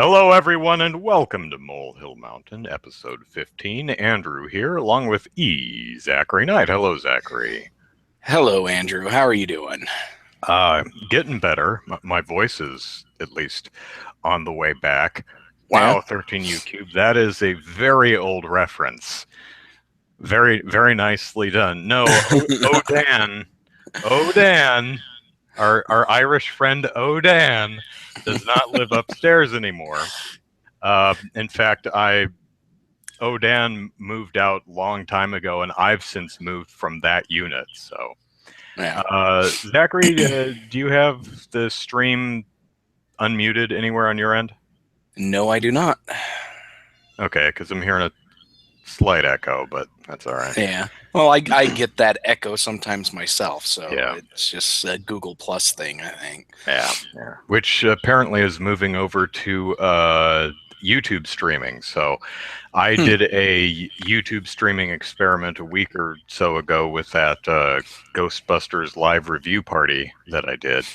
Hello, everyone, and welcome to Molehill Mountain, episode 15. Andrew here, along with Zachary Knight. Hello, Zachary. Hello, Andrew. How are you doing? Getting better. My voice is at least on the way back. Yeah. Wow, 13U Cube. That is a very old reference. Very, very nicely done. No, Dan, our Irish friend Dan, does not live upstairs anymore. In fact, Dan moved out long time ago, and I've since moved from that unit. So, Yeah. Zachary, do you have the stream unmuted anywhere on your end? No, I do not. Okay, because I'm hearing a slight echo, but that's all right. Yeah. Well, I get that echo sometimes myself, so Yeah. it's just a Google Plus thing, I think. Yeah. Which apparently is moving over to YouTube streaming. So I did a YouTube streaming experiment a week or so ago with that Ghostbusters live review party that I did.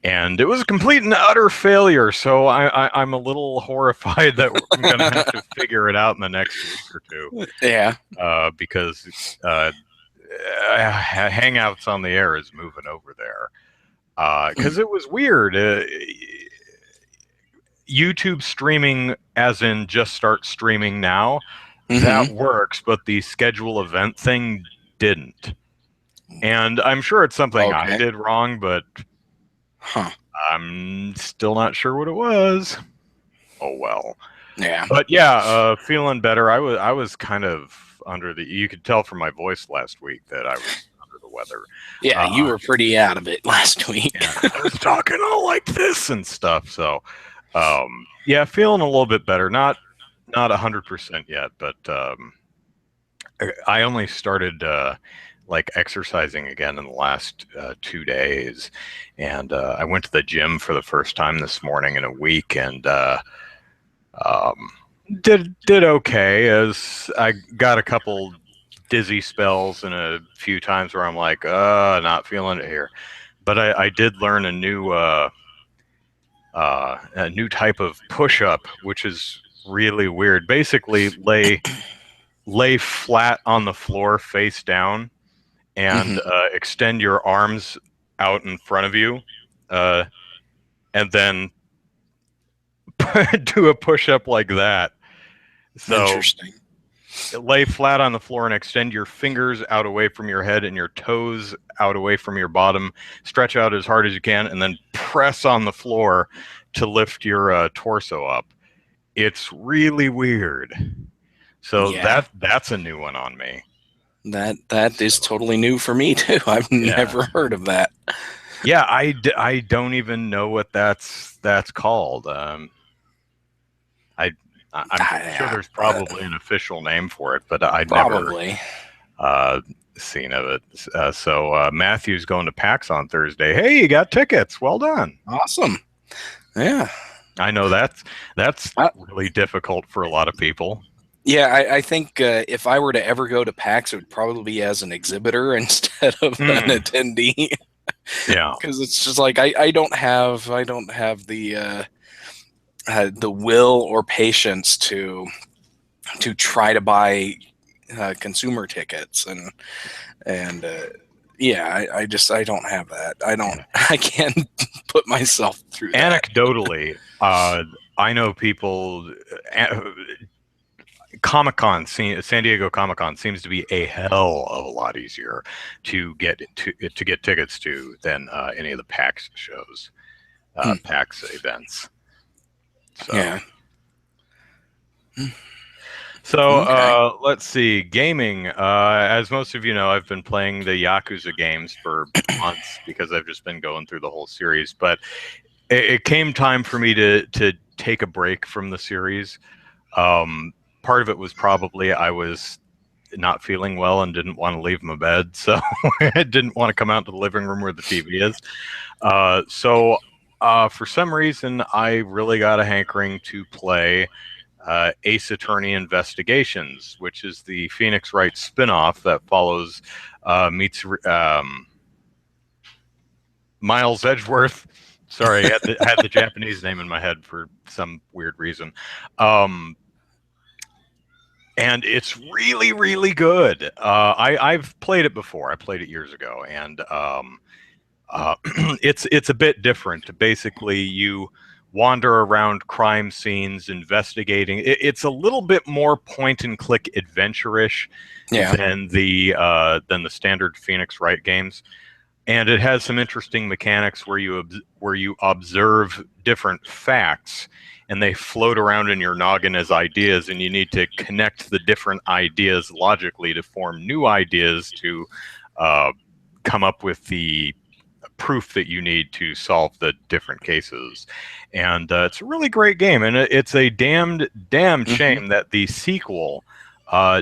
And it was a complete and utter failure. So I'm a little horrified that I'm going to have to figure it out in the next week or two. Yeah. Because Hangouts on the Air is moving over there. Because it was weird. YouTube streaming, as in just start streaming now, that works, but the schedule event thing didn't. And I'm sure it's something I did wrong, but I'm still not sure what it was. Oh well. Yeah. But yeah, feeling better. I was kind of under the. You could tell from my voice last week that I was under the weather. Yeah, you were pretty out of it last week. Yeah, I was talking all like this and stuff. So, yeah, feeling a little bit better. Not 100% yet, but I only started like exercising again in the last 2 days, and I went to the gym for the first time this morning in a week, and did okay. As I got a couple dizzy spells and a few times where I'm like, not feeling it here. But I did learn a new type of push-up, which is really weird. Basically, lay flat on the floor, face down, and extend your arms out in front of you, and then do a push-up like that. So Interesting. lay flat on the floor and extend your fingers out away from your head and your toes out away from your bottom. Stretch out as hard as you can, and then press on the floor to lift your torso up. It's really weird. So that's a new one on me. That is totally new for me too. I've never heard of that. Yeah, I don't even know what that's called. I'm sure there's probably an official name for it, but I'd never seen of it. So Matthew's going to PAX on Thursday. Hey, you got tickets. Well done. Awesome. Yeah. I know that's really difficult for a lot of people. Yeah, I think if I were to ever go to PAX, it would probably be as an exhibitor instead of an attendee. Yeah, because it's just like I don't have the will or patience to try to buy consumer tickets and yeah, I don't have that. I can't put myself through that. Anecdotally, I know people. Comic-Con, San Diego Comic-Con seems to be a hell of a lot easier to get tickets to than any of the PAX shows, PAX events. So. Yeah. So let's see, gaming. As most of you know, I've been playing the Yakuza games for months because I've just been going through the whole series. But it came time for me to take a break from the series. Part of it was probably I was not feeling well and didn't want to leave my bed, so I didn't want to come out to the living room where the TV is. So for some reason, I really got a hankering to play Ace Attorney Investigations, which is the Phoenix Wright spinoff that follows Miles Edgeworth Sorry, I had the Japanese name in my head for some weird reason. Um, and it's really, really good. I've played it before. I played it years ago, and it's a bit different. Basically, you wander around crime scenes investigating. It's a little bit more point and click adventure-ish Yeah. than the standard Phoenix Wright games, and it has some interesting mechanics where you observe different facts and they float around in your noggin as ideas, and you need to connect the different ideas logically to form new ideas to uh, come up with the proof that you need to solve the different cases. And it's a really great game, and it's a damn Hmm. shame that the sequel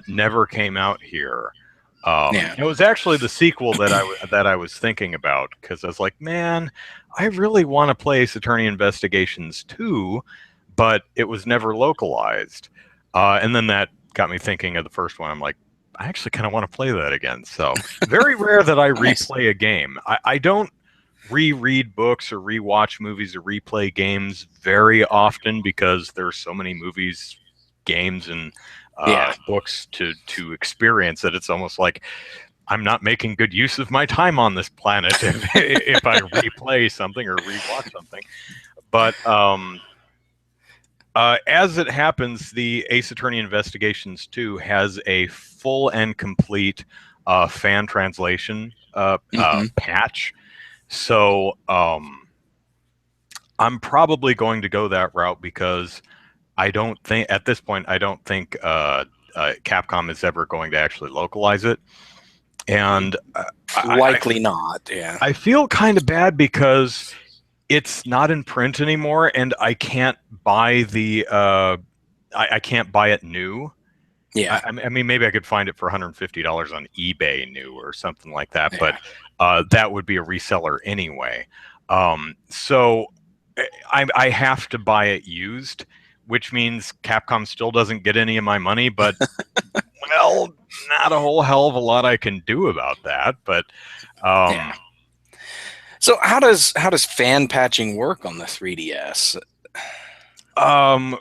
never came out here. Yeah. It was actually the sequel that I was thinking about, because I was like, man, I really want to play Ace Attorney Investigations 2, but it was never localized. And then that got me thinking of the first one. I'm like, I actually kind of want to play that again. So very rare that I Nice. replay a game. I don't reread books or rewatch movies or replay games very often because there's so many movies, games, and Yeah. books to experience that it's almost like I'm not making good use of my time on this planet if I replay something or rewatch something. But as it happens, the Ace Attorney Investigations 2 has a full and complete fan translation Hmm. patch. So I'm probably going to go that route because I don't think at this point I don't think Capcom is ever going to actually localize it, and Likely not. Yeah. I feel kind of bad because it's not in print anymore, and I can't buy I can't buy it new. Yeah. I mean, maybe I could find it for $150 on eBay new or something like that, but Yeah. that would be a reseller anyway. So I have to buy it used, which means Capcom still doesn't get any of my money, but well, not a whole hell of a lot I can do about that. But Yeah. um, So how does fan patching work on the 3DS?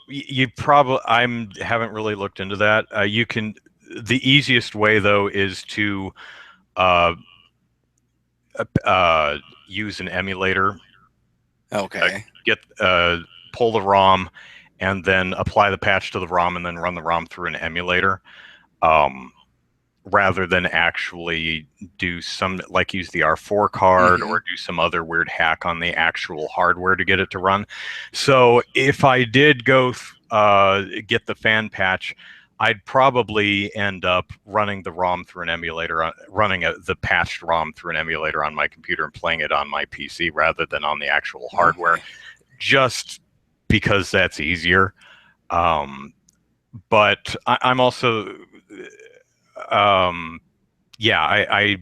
you probably I haven't really looked into that. You can the easiest way though is to uh, use an emulator, uh, Okay. get pull the ROM, and then apply the patch to the ROM, and then run the ROM through an emulator, um, rather than actually do some like use the R4 card Hmm. or do some other weird hack on the actual hardware to get it to run. So if I did go get the fan patch, I'd probably end up running the ROM through an emulator, running the patched ROM through an emulator on my computer and playing it on my PC rather than on the actual hardware, Okay. just because that's easier. Um, but I'm also, um, yeah, I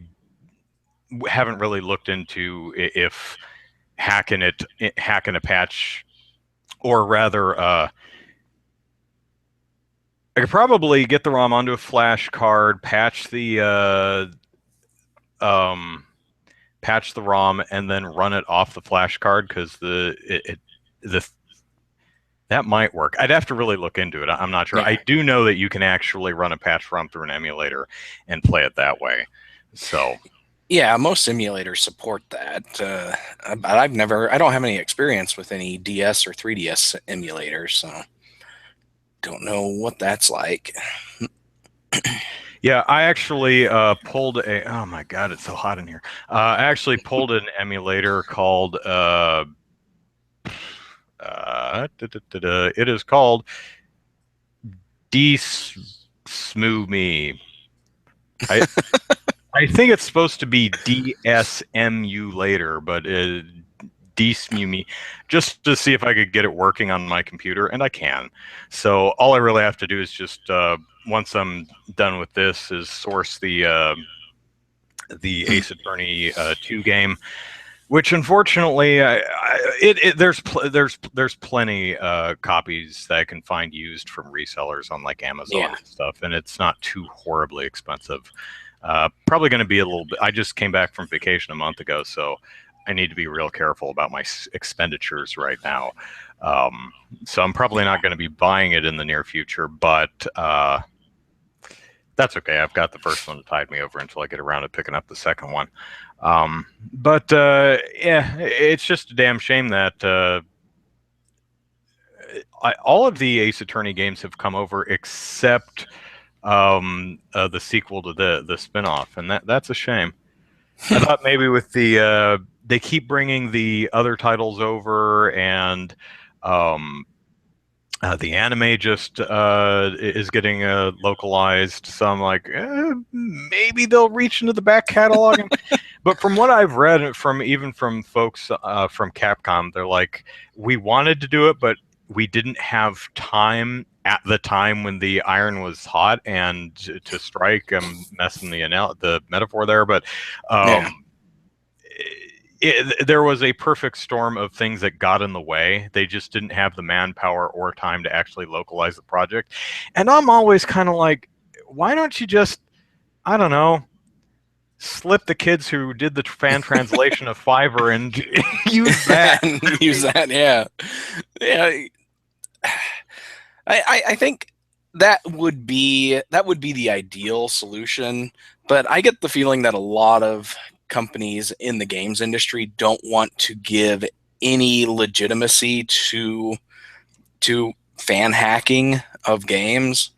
haven't really looked into if hacking a patch, or rather, I could probably get the ROM onto a flash card, um, patch the ROM, and then run it off the flash card because the that might work. I'd have to really look into it. I'm not sure. I Yeah. do know that you can actually run a patch ROM through an emulator and play it that way. So Yeah, most emulators support that. But I don't have any experience with any DS or 3DS emulators, so don't know what that's like. yeah, I actually pulled a. Oh my god, it's so hot in here. I actually pulled an emulator called. It is called Dsmoo Me. I I think it's supposed to be DSMU later, but Dsmoo Me, just to see if I could get it working on my computer, and I can. So all I really have to do is just once I'm done with this, is source the Ace Attorney 2 game, which unfortunately there's plenty copies that I can find used from resellers on like Amazon Yeah. and stuff, and it's not too horribly expensive. Probably going to be a little bit. I just came back from vacation a month ago, so need to be real careful about my expenditures right now. So I'm probably not going to be buying it in the near future, but that's okay. I've got the first one to tide me over until I get around to picking up the second one. But yeah, it's just a damn shame that all of the Ace Attorney games have come over except the sequel to the spinoff, and that's a shame. I thought maybe with the they keep bringing the other titles over, and the anime just is getting localized. So I'm like, maybe they'll reach into the back catalog. But from what I've read, from folks from Capcom, they're like, we wanted to do it, but we didn't have time at the time when the iron was hot and to strike. I'm messing the metaphor there, but there was a perfect storm of things that got in the way. They just didn't have the manpower or time to actually localize the project. And I'm always kind of like, why don't you just, I don't know, slip the kids who did the fan translation of Fiverr and use that. Use that, yeah. I think that would be the ideal solution, but I get the feeling that a lot of companies in the games industry don't want to give any legitimacy to fan hacking of games,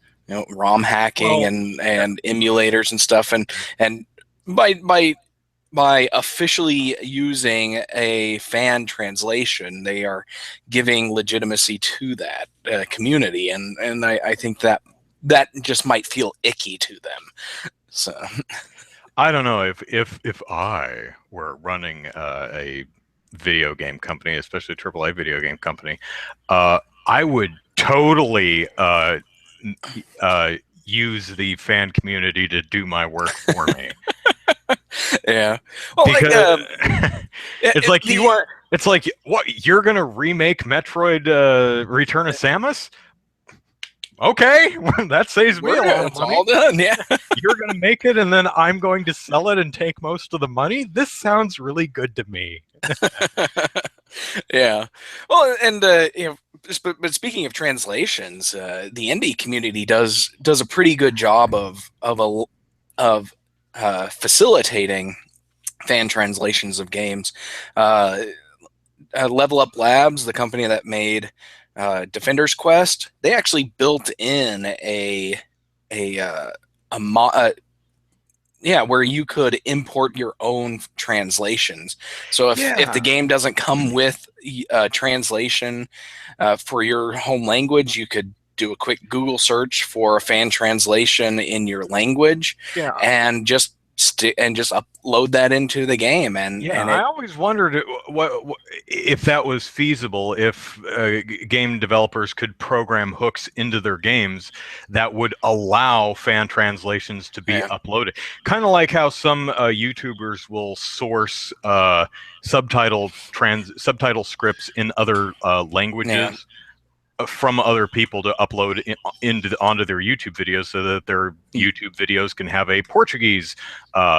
ROM hacking and emulators and stuff, and by officially using a fan translation, they are giving legitimacy to that community, and I think that just might feel icky to them. So I don't know if I were running a video game company, especially a AAA video game company, I would totally use the fan community to do my work for me. Yeah, well, because it's like what, you're gonna remake Metroid Return of Samus? Okay, that saves me a lot of money. It's all done, yeah. You're going to make it, and then I'm going to sell it and take most of the money? This sounds really good to me. Yeah. Well, and but speaking of translations, the indie community does a pretty good job of facilitating fan translations of games. Level Up Labs, the company that made Defender's Quest, they actually built in where you could import your own translations. So if the game doesn't come with a translation for your home language, you could do a quick Google search for a fan translation in your language, and just upload that into the game. I always wondered what if that was feasible, if game developers could program hooks into their games that would allow fan translations to be uploaded. Kind of like how some YouTubers will source subtitle scripts in other languages from other people to upload onto their YouTube videos, so that their YouTube videos can have a Portuguese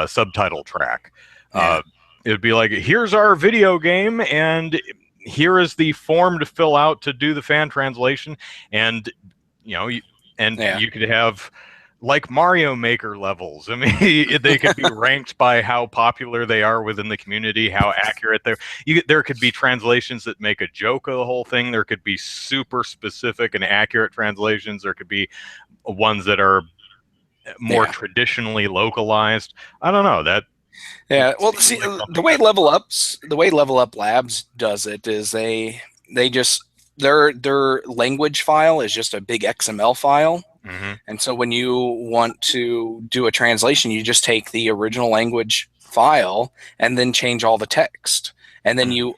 subtitle track. It would be like, here's our video game, and here is the form to fill out to do the fan translation, and you could have like Mario Maker levels. I mean, they could be ranked by how popular they are within the community, how accurate there could be translations that make a joke of the whole thing. There could be super specific and accurate translations. There could be ones that are more traditionally localized. I don't know that. Yeah, well, see, the way Level Up Labs does it is they just their language file is just a big XML file. Mm-hmm. And so when you want to do a translation, you just take the original language file and then change all the text, and then you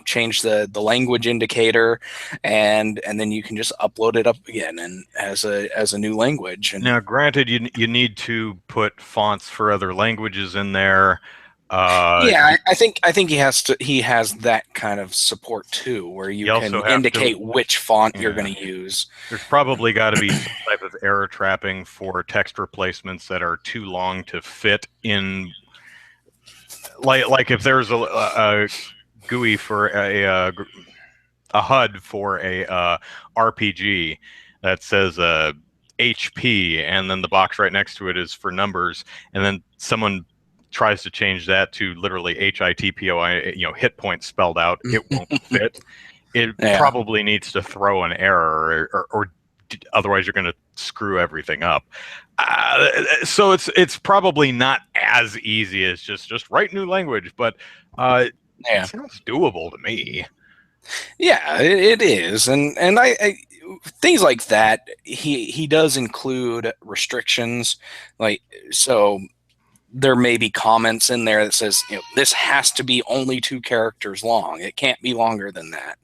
change the language indicator, and then you can just upload it up again and as a new language. And now, granted, you need to put fonts for other languages in there. I think he has that kind of support too, where you can indicate which font you're going to use. There's probably got to be some type of error trapping for text replacements that are too long to fit in. like if there's a GUI for a HUD for a RPG that says HP, and then the box right next to it is for numbers, and then someone tries to change that to literally HITPOI, hit points spelled out, it won't fit. It probably needs to throw an error, or otherwise you're going to screw everything up. So it's probably not as easy as just write new language, but it sounds doable to me. Yeah, it is, and I things like that. He does include restrictions, like so. There may be comments in there that says, this has to be only 2 characters long. It can't be longer than that.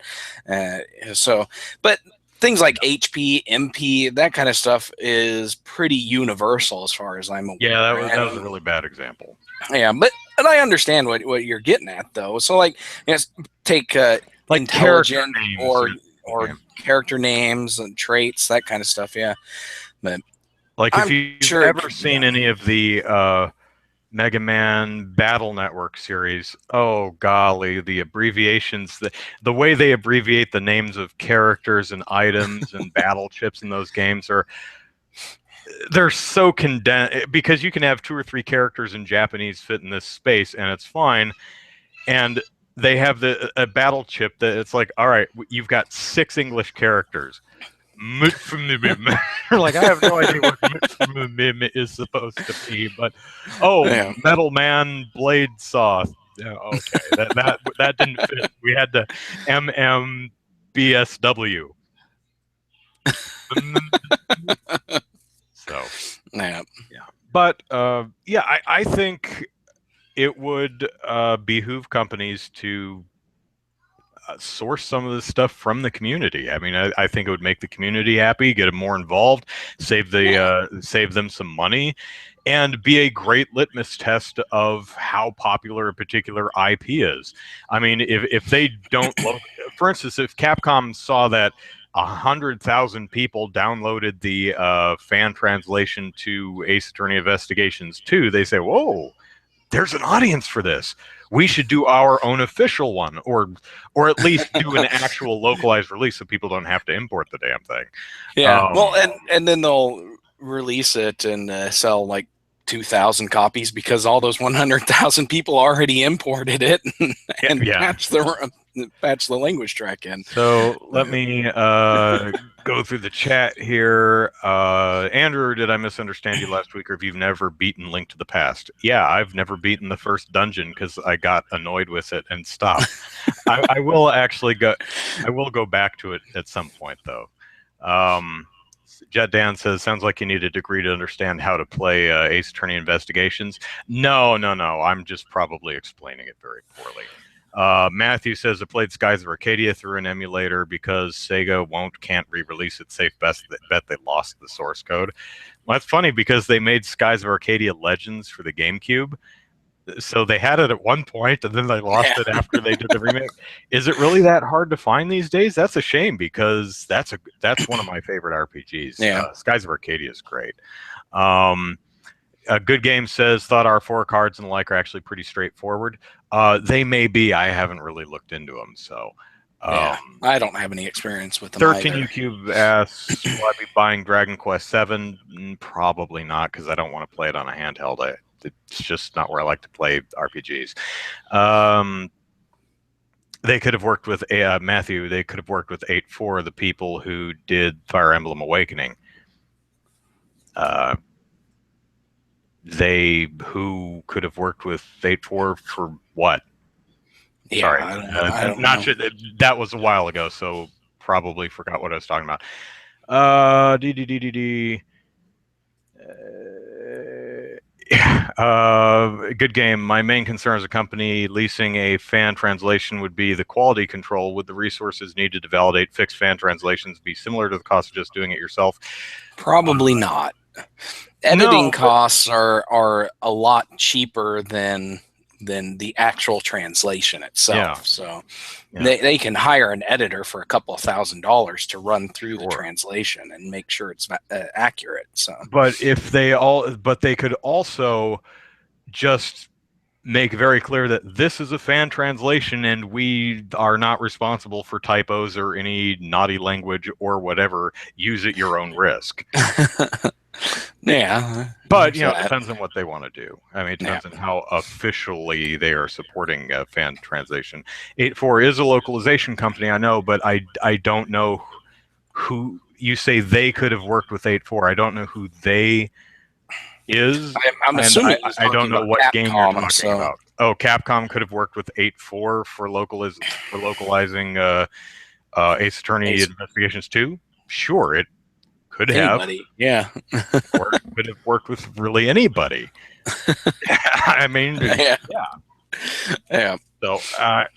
But things like HP, MP, that kind of stuff is pretty universal as far as I'm aware. Yeah, that was a really bad example. Yeah, but I understand what you're getting at, though. So, like, take like intelligent or character names and traits, that kind of stuff. Yeah, but like if you've ever seen any of the Mega Man Battle Network series, oh golly, the abbreviations, the way they abbreviate the names of characters and items and battle chips in those games they're so condensed, because you can have 2 or 3 characters in Japanese fit in this space and it's fine, and they have a battle chip that it's like, all right, you've got 6 English characters. Like, I have no idea what is supposed to be, but Metal Man Blade Saw. Yeah, okay, that didn't fit. We had to MMBSW. So yeah, but I think it would behoove companies to source some of this stuff from the community. I mean, I think it would make the community happy, get them more involved, save them some money, and be a great litmus test of how popular a particular IP is. I mean, if they don't, for instance, if Capcom saw that 100,000 people downloaded the fan translation to Ace Attorney Investigations 2, they say, whoa, there's an audience for this. We should do our own official one, or at least do an actual localized release so people don't have to import the damn thing. Yeah, well, and then they'll release it and sell like 2,000 copies because all those 100,000 people already imported it and patched the language track in. So let me go through the chat here. Andrew, did I misunderstand you last week, or have you never beaten Link to the Past? Yeah, I've never beaten the first dungeon because I got annoyed with it and stopped. I will go back to it at some point, though. Jet Dan says, sounds like you need a degree to understand how to play Ace Attorney Investigations. No. I'm just probably explaining it very poorly. Matthew says, I played Skies of Arcadia through an emulator because Sega can't re-release it. Safe bet they lost the source code. Well, that's funny because they made Skies of Arcadia Legends for the GameCube. So they had it at one point, and then they lost it after they did the remake. Is it really that hard to find these days? That's a shame, because that's one of my favorite RPGs. Yeah, Skies of Arcadia is great. A Good Game says, thought our 4 cards and the like are actually pretty straightforward. They may be. I haven't really looked into them, so. I don't have any experience with them 13UCube asks, will I be buying Dragon Quest VII? Probably not, because I don't want to play it on a handheld. It's just not where I like to play RPGs. They could have worked with Matthew. They could have worked with 8.4, the people who did Fire Emblem Awakening. Who could have worked with 8.4 for what? Yeah, sorry, I don't not know. sure. That was a while ago, so probably forgot what I was talking about. Good Game. My main concern as a company leasing a fan translation would be the quality control. Would the resources needed to validate fixed fan translations be similar to the cost of just doing it yourself? Probably not. Editing costs are a lot cheaper than the actual translation itself. So they can hire an editor for a couple of $1,000s to run through the translation and make sure it's accurate. So, but they could also just make very clear that this is a fan translation and we are not responsible for typos or any naughty language or whatever. Use at your own risk. Yeah, But, there's you know, it that. depends on what they want to do. I mean, it Yeah. depends on how officially they are supporting fan translation. 8.4 is a localization company, I know, but I don't know who you say they could have worked with 8.4. I don't know who they is, I'm and assuming he's I don't talking know about what game you're Capcom. talking So about. Oh, Capcom could have worked with 8.4 for localizing Ace Attorney Ace, Investigations 2. Sure, it could have, anybody, yeah, or it could have worked with really anybody. I mean, yeah, yeah. yeah. So,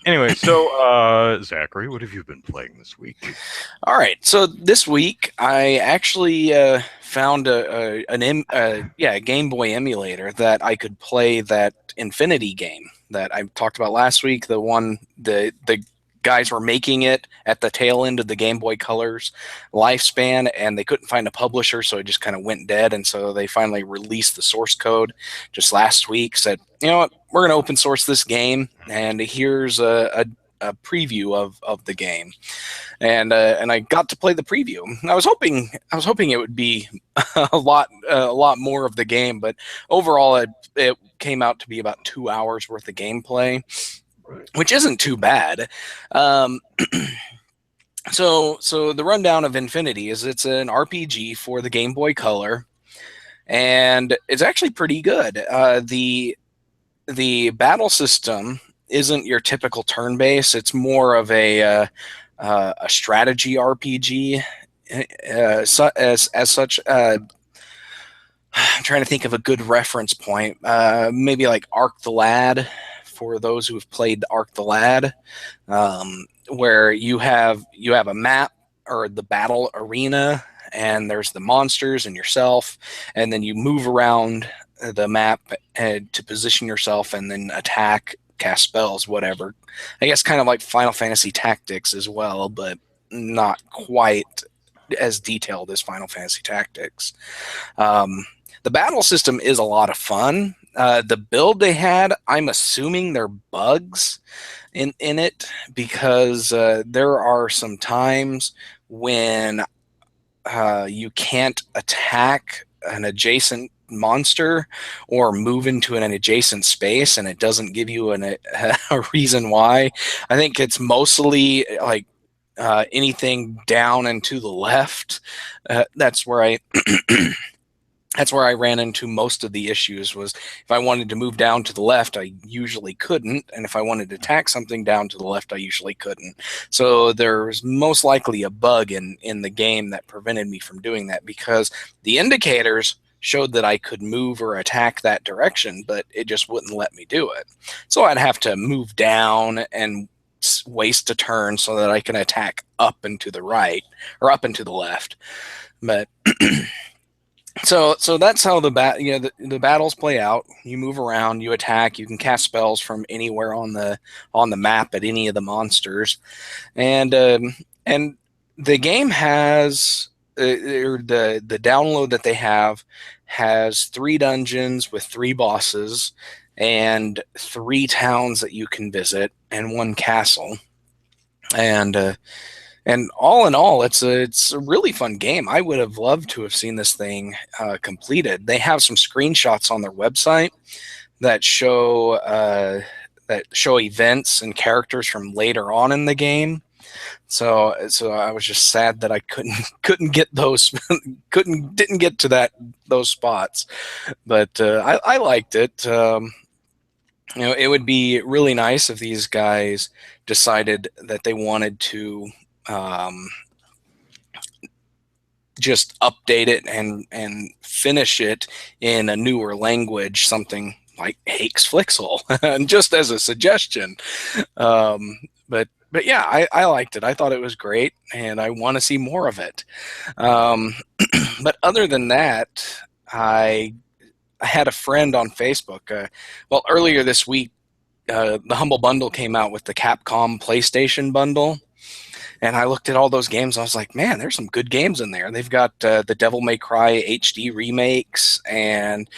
anyway, so Zachary, what have you been playing this week? All right. So this week I actually found a Game Boy emulator that I could play that Infinity game that I talked about last week. The one the guys were making it at the tail end of the Game Boy Color's lifespan, and they couldn't find a publisher, so it just kind of went dead. And so they finally released the source code just last week. Said, you know what, we're going to open source this game, and here's a preview of the game, and I got to play the preview. I was hoping it would be a lot more of the game, but overall it came out to be about 2 hours worth of gameplay, which isn't too bad. Um, so the rundown of Infinity is it's an RPG for the Game Boy Color, and it's actually pretty good. The battle system isn't your typical turn based. It's more of a strategy RPG. As such, I'm trying to think of a good reference point. Maybe like Arc the Lad, for those who have played Arc the Lad, where you have a map or the battle arena, and there's the monsters and yourself, and then you move around the map to position yourself and then attack, cast spells, whatever. I guess kind of like Final Fantasy Tactics as well, but not quite as detailed as Final Fantasy Tactics. The battle system is a lot of fun. The build they had, I'm assuming they're bugs in it, because there are some times when you can't attack an adjacent monster or move into an adjacent space, and it doesn't give you a reason why. I think it's mostly like anything down and to the left. That's where I that's where I ran into most of the issues. Was if I wanted to move down to the left, I usually couldn't, and if I wanted to attack something down to the left, I usually couldn't. So there's most likely a bug in the game that prevented me from doing that, because the indicators showed that I could move or attack that direction, but it just wouldn't let me do it. So I'd have to move down and waste a turn so that I can attack up and to the right or up and to the left. But so that's how the battles play out. You move around, you attack, you can cast spells from anywhere on the map at any of the monsters, and the game has or the download that they have has 3 dungeons with 3 bosses and 3 towns that you can visit and 1 castle, and all in all, it's a really fun game. I would have loved to have seen this thing completed. They have some screenshots on their website that show events and characters from later on in the game. So I was just sad that I couldn't get those didn't get to those spots, but I liked it. It would be really nice if these guys decided that they wanted to um, just update it and finish it in a newer language, something like Hakes Flixel, and just as a suggestion. But yeah, I liked it. I thought it was great, and I want to see more of it. Um, but other than that, I had a friend on Facebook. Well, earlier this week, the Humble Bundle came out with the Capcom PlayStation Bundle. And I looked at all those games. I was like, man, there's some good games in there. They've got the Devil May Cry HD remakes and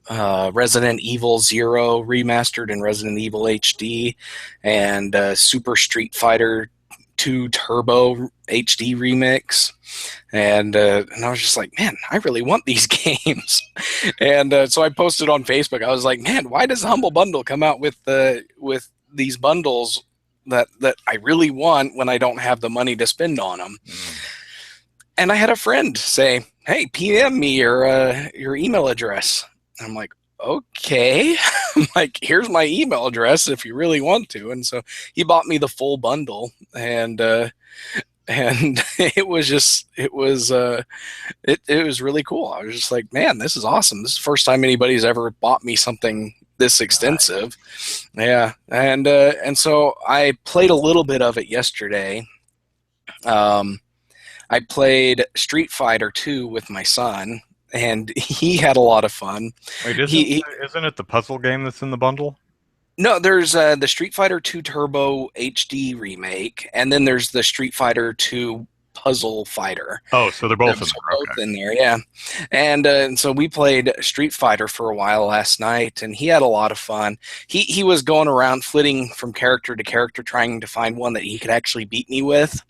Resident Evil 0 remastered and Resident Evil HD, and Super Street Fighter 2 Turbo HD remix. And I was just like, man, I really want these games. And so I posted on Facebook. I was like, man, why does Humble Bundle come out with these bundles that I really want when I don't have the money to spend on them? And I had a friend say, hey, PM me your email address. I'm like, okay. I'm like, here's my email address if you really want to. And so he bought me the full bundle, and it was really cool. I was just like, man, this is awesome. This is the first time anybody's ever bought me something this extensive. Yeah. And so I played a little bit of it yesterday. I played Street Fighter 2 with my son, and he had a lot of fun. Wait, isn't it the puzzle game that's in the bundle? No, there's the Street Fighter 2 Turbo HD remake, and then there's the Street Fighter 2 Puzzle Fighter. Oh, so they're both in there, yeah. And so we played Street Fighter for a while last night, and he had a lot of fun. He was going around flitting from character to character, trying to find one that he could actually beat me with.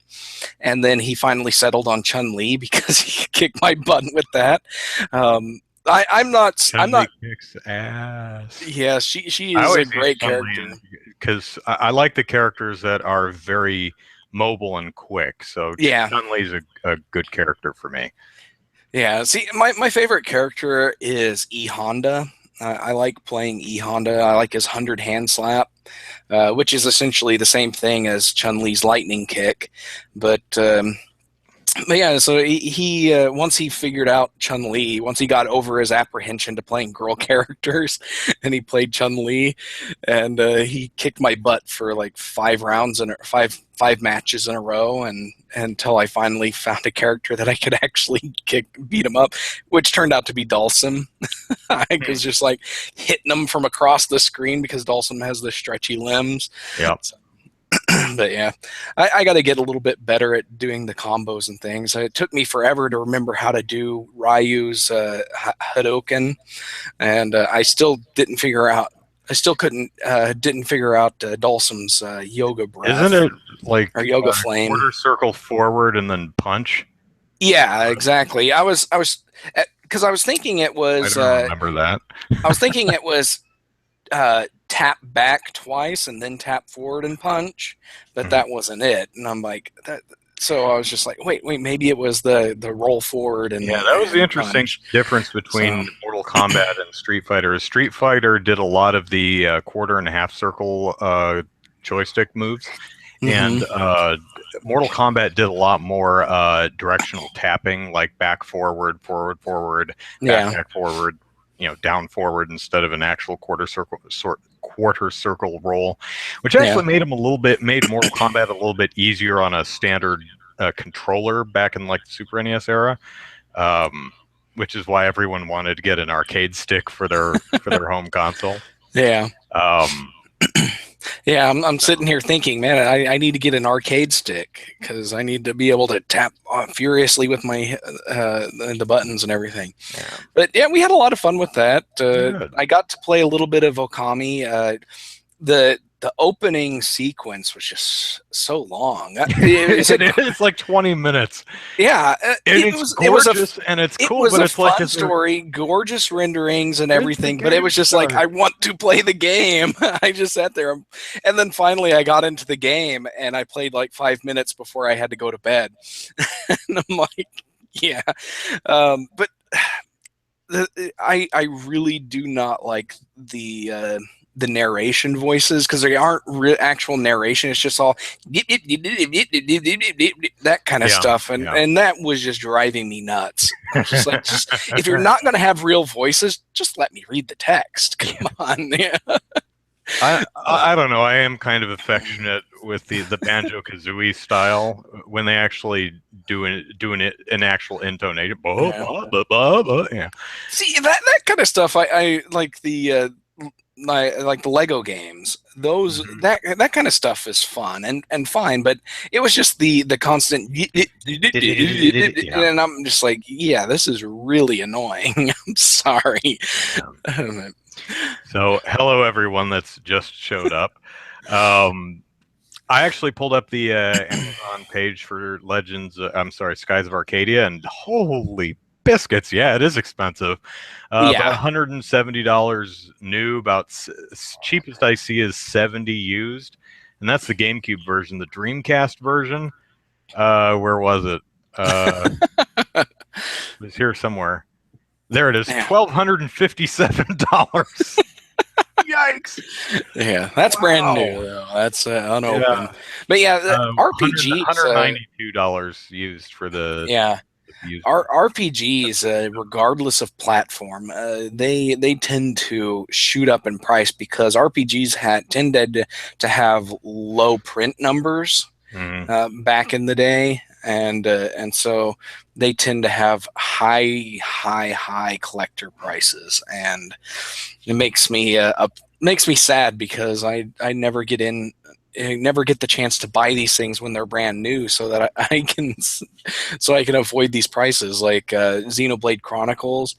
And then he finally settled on Chun-Li because he kicked my butt with that. I'm not. Kicks ass. Yeah, she is a great character. Because I like the characters that are very mobile and quick. So yeah, Chun-Li's a good character for me. Yeah. See, my favorite character is E Honda. I like playing E Honda. I like his 100 hand slap, which is essentially the same thing as Chun-Li's lightning kick, but yeah, so he once he figured out Chun-Li, once he got over his apprehension to playing girl characters, and he played Chun-Li, and he kicked my butt for like 5 matches in a row, and until I finally found a character that I could actually beat him up, which turned out to be Dhalsim. I was just like hitting him from across the screen because Dhalsim has the stretchy limbs. Yeah. So, but yeah, I got to get a little bit better at doing the combos and things. It took me forever to remember how to do Ryu's Hadoken, and I still didn't figure out. I still didn't figure out Dhalsim's yoga breath. Isn't it like or yoga flame? Quarter circle forward and then punch? Yeah, exactly. I was because I was thinking it was. I don't remember that. I was thinking it was. Tap back twice and then tap forward and punch, but that wasn't it. And I'm like, that. So I was just like, wait, maybe it was the roll forward. And yeah, that was the interesting difference between Mortal Kombat and Street Fighter. Street Fighter did a lot of the quarter and half circle joystick moves, and Mortal Kombat did a lot more directional tapping, like back forward, forward, forward, back forward. Down forward instead of an actual quarter circle roll, which actually made Mortal Kombat a little bit easier on a standard controller back in like the Super NES era, which is why everyone wanted to get an arcade stick for their home console. Yeah. Yeah, I'm sitting here thinking, man, I need to get an arcade stick because I need to be able to tap furiously with my the buttons and everything. Yeah. But yeah, we had a lot of fun with that. I got to play a little bit of Okami. The opening sequence was just so long. It's like 20 minutes. Yeah, it was gorgeous and it's cool. It was a fun story, gorgeous renderings and everything. But it was just like, I want to play the game. I just sat there, and then finally I got into the game and I played like 5 minutes before I had to go to bed. And I'm like, yeah, but I really do not like the narration voices because they aren't actual narration. It's just all that kind of stuff, and that was just driving me nuts. I was just like, if you're not going to have real voices, just let me read the text. Come on. Yeah. I don't know. I am kind of affectionate with the Banjo-Kazooie style when they actually do an actual intonation. Yeah. See that kind of stuff. I like the like the Lego games. Those Mhm. that kind of stuff is fun and fine, but it was just the constant, Yeah. and I'm just like, yeah, this is really annoying. I'm sorry. Yeah. So, hello everyone that's just showed up. Um, I actually pulled up the Amazon page for Legends. I'm sorry, Skies of Arcadia, and holy biscuits, yeah, it is expensive. About Yeah, $170 new. About cheapest I see is 70 used, and that's the GameCube version. The Dreamcast version, where was it? It was here somewhere. There it is, yeah, $1,257. Yikes! yeah. That's brand Wow. new though. That's Yeah. unopened. But yeah, the RPGs. $192 used for the Yeah, used one. RPGs, regardless of platform, they tend to shoot up in price because RPGs tended to have low print numbers Mhm. back in the day, and so they tend to have high collector prices, and it makes me sad because I never get in. I never get the chance to buy these things when they're brand new, so that I can avoid these prices, like Xenoblade Chronicles.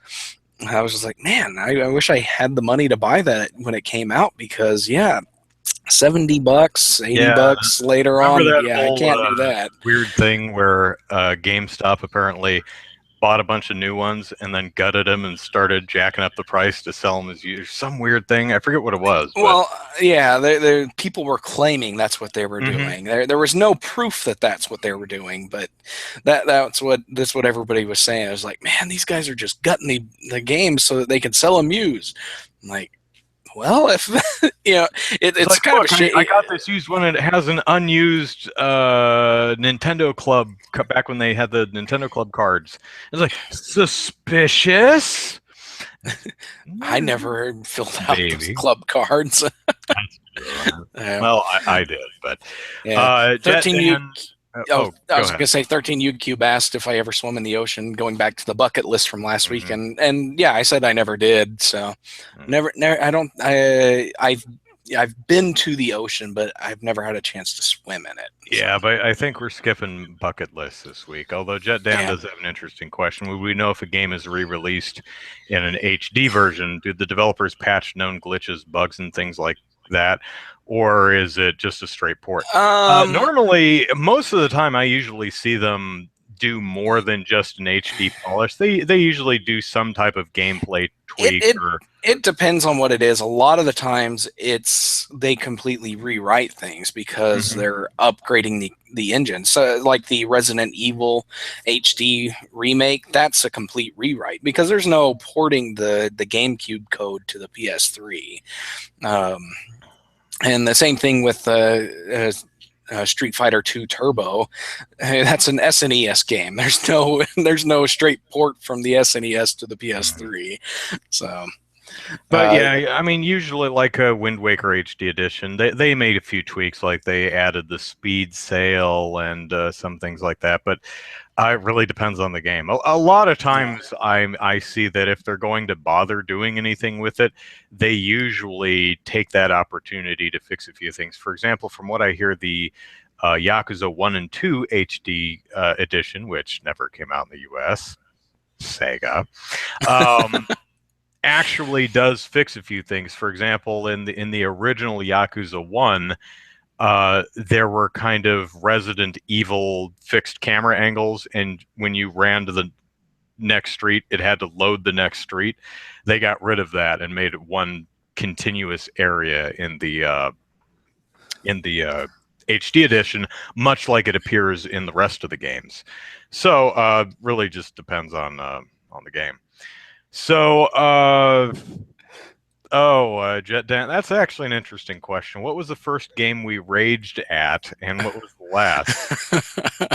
I was just like, man, I wish I had the money to buy that when it came out, because yeah, $70, eighty Yeah, bucks later remember on, that yeah, I whole can't do that. weird thing where GameStop apparently bought a bunch of new ones and then gutted them and started jacking up the price to sell them as used? Some weird thing. I forget what it was, but Well, yeah, people were claiming that's what they were Mhm. doing. There was no proof that that's what they were doing, but that's what everybody was saying. I was like, man, these guys are just gutting the games so that they can sell them used. I'm like, well, if It's it's like, kind of a look, I shame. got this used one and it has an unused Nintendo Club back when they had the Nintendo Club cards. It's like, suspicious? I Mm, never filled out those maybe. club cards. That's true. Yeah, Well, I did, but yeah. Jet 13U. Dan. Oh, Oh, I go was ahead. gonna say 13 Cube asked if I ever swim in the ocean, going back to the bucket list from last week, Hmm. and yeah, I said I never did. So never. I don't. I've been to the ocean, but I've never had a chance to swim in it. So Yeah, but I think we're skipping bucket lists this week. Although Jet Dan yeah. does have an interesting question. Would we know if a game is re-released in an HD version? Do the developers patch known glitches, bugs, and things like that? Or is it just a straight port? Um, Normally, most of the time, I usually see them do more than just an HD polish. They usually do some type of gameplay it tweak it or it depends on what it is. A lot of the times, they completely rewrite things because Mhm. they're upgrading the engine. So, like the Resident Evil HD remake, that's a complete rewrite because there's no porting the GameCube code to the PS3. Um, and the same thing with Street Fighter 2 Turbo. That's an SNES game. There's no straight port from the SNES to the Mhm. PS3. So But uh, yeah, I mean, usually like a Wind Waker HD edition, they made a few tweaks, like they added the speed sail and some things like that. But it really depends on the game. A lot of yeah. times, I see that if they're going to bother doing anything with it, they usually take that opportunity to fix a few things. For example, from what I hear, the Yakuza 1 and 2 HD edition, which never came out in the US, Sega. Um, actually does fix a few things. For example, in the original Yakuza 1, there were kind of Resident Evil fixed camera angles, and when you ran to the next street, it had to load the next street. They got rid of that and made it one continuous area in the HD edition, much like it appears in the rest of the games. So really just depends on the game. So Jet Dan, that's actually an interesting question. What was the first game we raged at, and what was the last?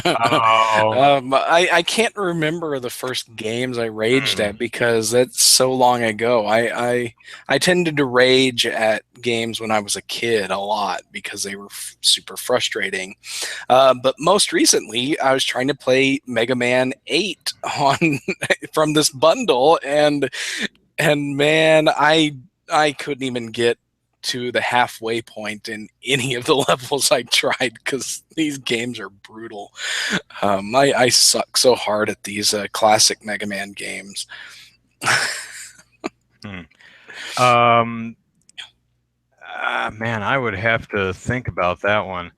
Oh, I can't remember the first games I raged hmm. at because that's so long ago. I tended to rage at games when I was a kid a lot because they were super frustrating. But most recently, I was trying to play Mega Man 8 on from this bundle, and man, I couldn't even get to the halfway point in any of the levels I tried because these games are brutal. I suck so hard at these classic Mega Man games. Man, I would have to think about that one.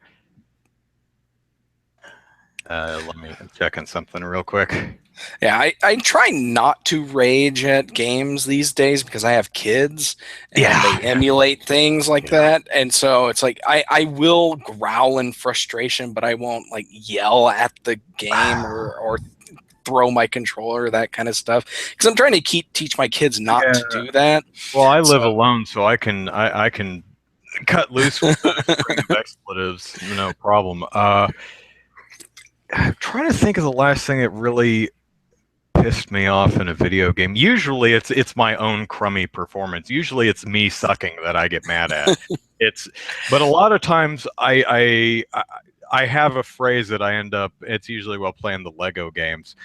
Let me check on something real quick. Yeah, I try not to rage at games these days because I have kids and they emulate things like that. And so it's like I will growl in frustration, but I won't like yell at the game or throw my controller, that kind of stuff. Because I'm trying to teach my kids not to do that. Well, I live alone, so I can cut loose with a string of expletives, no problem. I'm trying to think of the last thing that really pissed me off in a video game. Usually it's my own crummy performance. Usually it's me sucking that I get mad at. But a lot of times I have a phrase that I end up, it's usually while playing the Lego games.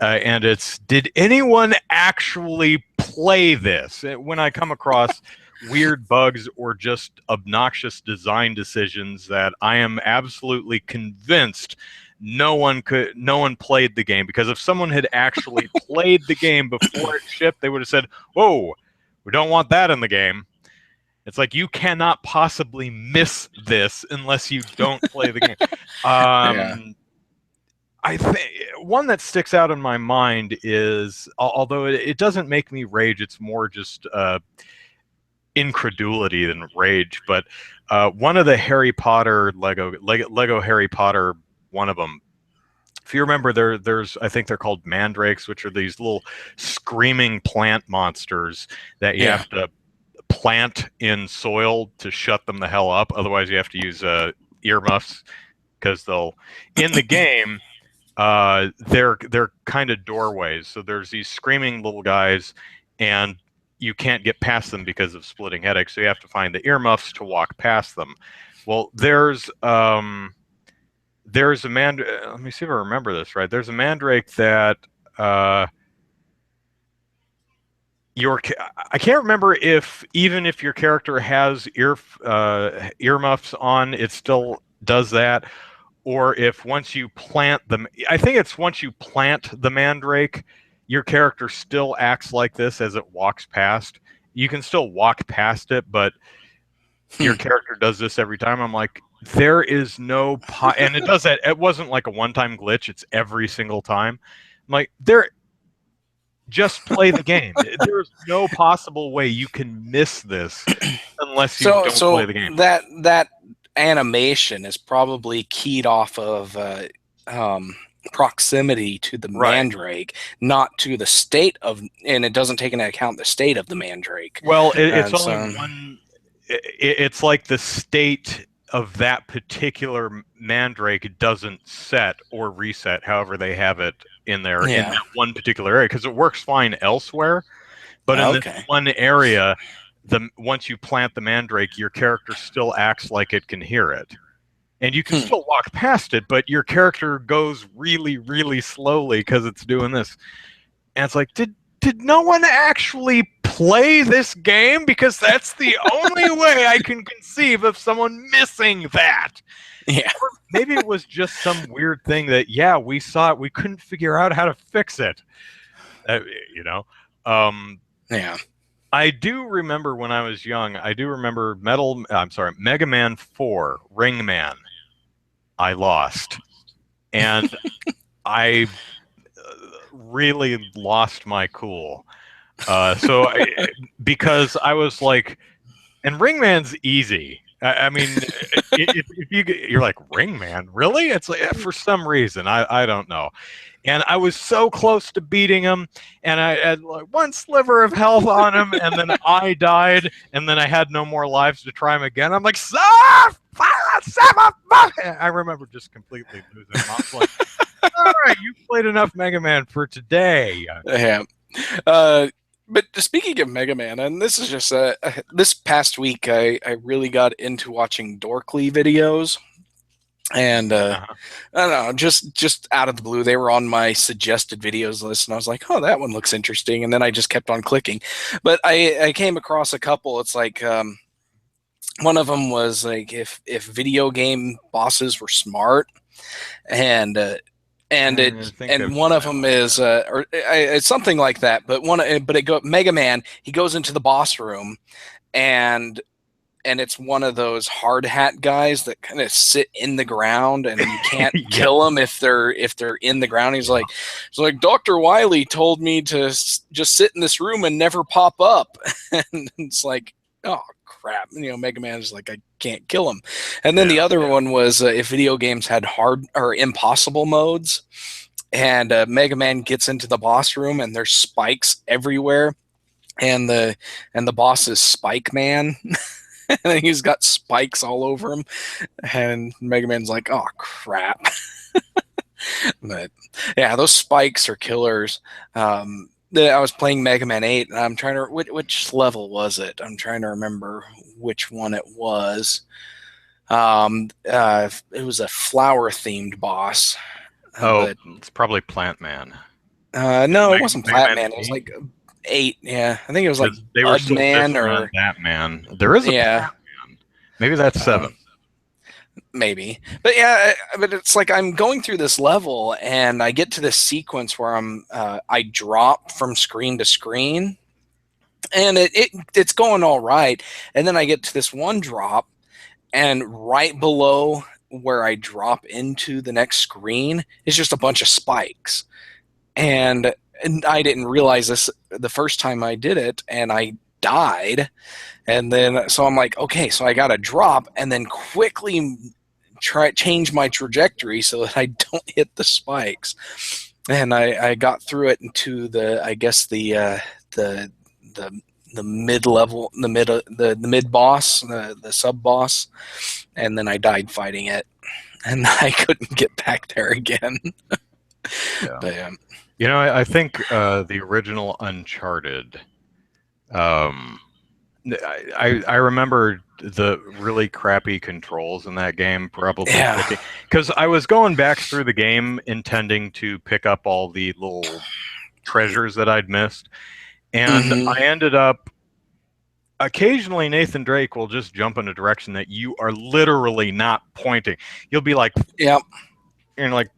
And it's, did anyone actually play this? When I come across weird bugs or just obnoxious design decisions that I am absolutely convinced no one played the game, because if someone had actually played the game before it shipped, they would have said, whoa, we don't want that in the game. It's like, you cannot possibly miss this unless you don't play the game. Yeah. I think one that sticks out in my mind is, although it doesn't make me rage, it's more just incredulity than rage. But one of the Harry Potter Lego Harry Potter, one of them, if you remember, there's I think they're called mandrakes, which are these little screaming plant monsters that you have to plant in soil to shut them the hell up. Otherwise, you have to use earmuffs, because they'll, in the game, they're kind of doorways. So there's these screaming little guys, and you can't get past them because of splitting headaches. So you have to find the earmuffs to walk past them. Well, there's a let me see if I remember this right. There's a mandrake that I can't remember if even if your character has earmuffs on, it still does that, or if once you plant them, I think it's once you plant the mandrake, your character still acts like this as it walks past. You can still walk past it, but your character does this every time. I'm like, there is no and it does that. It wasn't like a one-time glitch. It's every single time. I'm like, just play the game. There's no possible way you can miss this unless you don't play the game. That animation is probably keyed off of proximity to the mandrake, not to the state of, and it doesn't take into account the state of the mandrake. Well, it's only one. It's like the state of that particular mandrake doesn't set or reset, however they have it in there in that one particular area, because it works fine elsewhere, but in this one area, once you plant the mandrake, your character still acts like it can hear it, and you can still walk past it, but your character goes really, really slowly because it's doing this. And it's like, did no one actually play this game? Because that's the only way I can conceive of someone missing that. Yeah. Or maybe it was just some weird thing that, we saw it, we couldn't figure out how to fix it. I do remember when I was young, I do remember Mega Man 4, Ring Man. I lost. And I really lost my cool. Because I was like, and Ring Man's easy. I mean, if you're like, Ring Man, really? It's like, for some reason, I don't know. And I was so close to beating him, and I had like one sliver of health on him, and then I died, and then I had no more lives to try him again. I'm like, I remember just completely losing him. I was like, all right, you played enough Mega Man for today. Yeah. But speaking of Mega Man, and this is just this past week, I really got into watching Dorkly videos, and I don't know, just out of the blue, they were on my suggested videos list, and I was like, oh, that one looks interesting, and then I just kept on clicking. But I came across a couple. It's like One of them was like if video game bosses were smart, and I think I've one seen of that them one. is it's something like that. But it go Mega Man. He goes into the boss room, and it's one of those hard hat guys that kind of sit in the ground, and you can't Yeah. kill them if they're in the ground. He's like, Dr. Wily told me to just sit in this room and never pop up, and it's like, oh crap, Mega Man is like, I can't kill him. And then the other one was if video games had hard or impossible modes, and Mega Man gets into the boss room and there's spikes everywhere, and the boss is Spike Man. And he's got spikes all over him, and Mega Man's like, oh crap. But yeah, those spikes are killers. I was playing Mega Man 8, and I'm trying to which level was it? I'm trying to remember which one it was. It was a flower themed boss. Oh, it's probably Plant Man. No, it wasn't Mega Plant Man Man. It was 8? like 8. Yeah, I think it was like Because they were Bud still Man different on or that man. There is a yeah. Plant Man. Maybe that's 7. Maybe. But yeah, but it's like I'm going through this level and I get to this sequence where I drop from screen to screen, and it's going all right. And then I get to this one drop, and right below where I drop into the next screen is just a bunch of spikes. And I didn't realize this the first time I did it, and I died. And then so I'm like, okay, so I got to drop and then quickly change my trajectory so that I don't hit the spikes. And I got through it into the mid level, the mid boss, the sub boss, and then I died fighting it, and I couldn't get back there again. Yeah. But I think the original Uncharted. I remember the really crappy controls in that game, probably because I was going back through the game intending to pick up all the little treasures that I'd missed, and I ended up occasionally Nathan Drake will just jump in a direction that you are literally not pointing. You'll be like, yep, and like,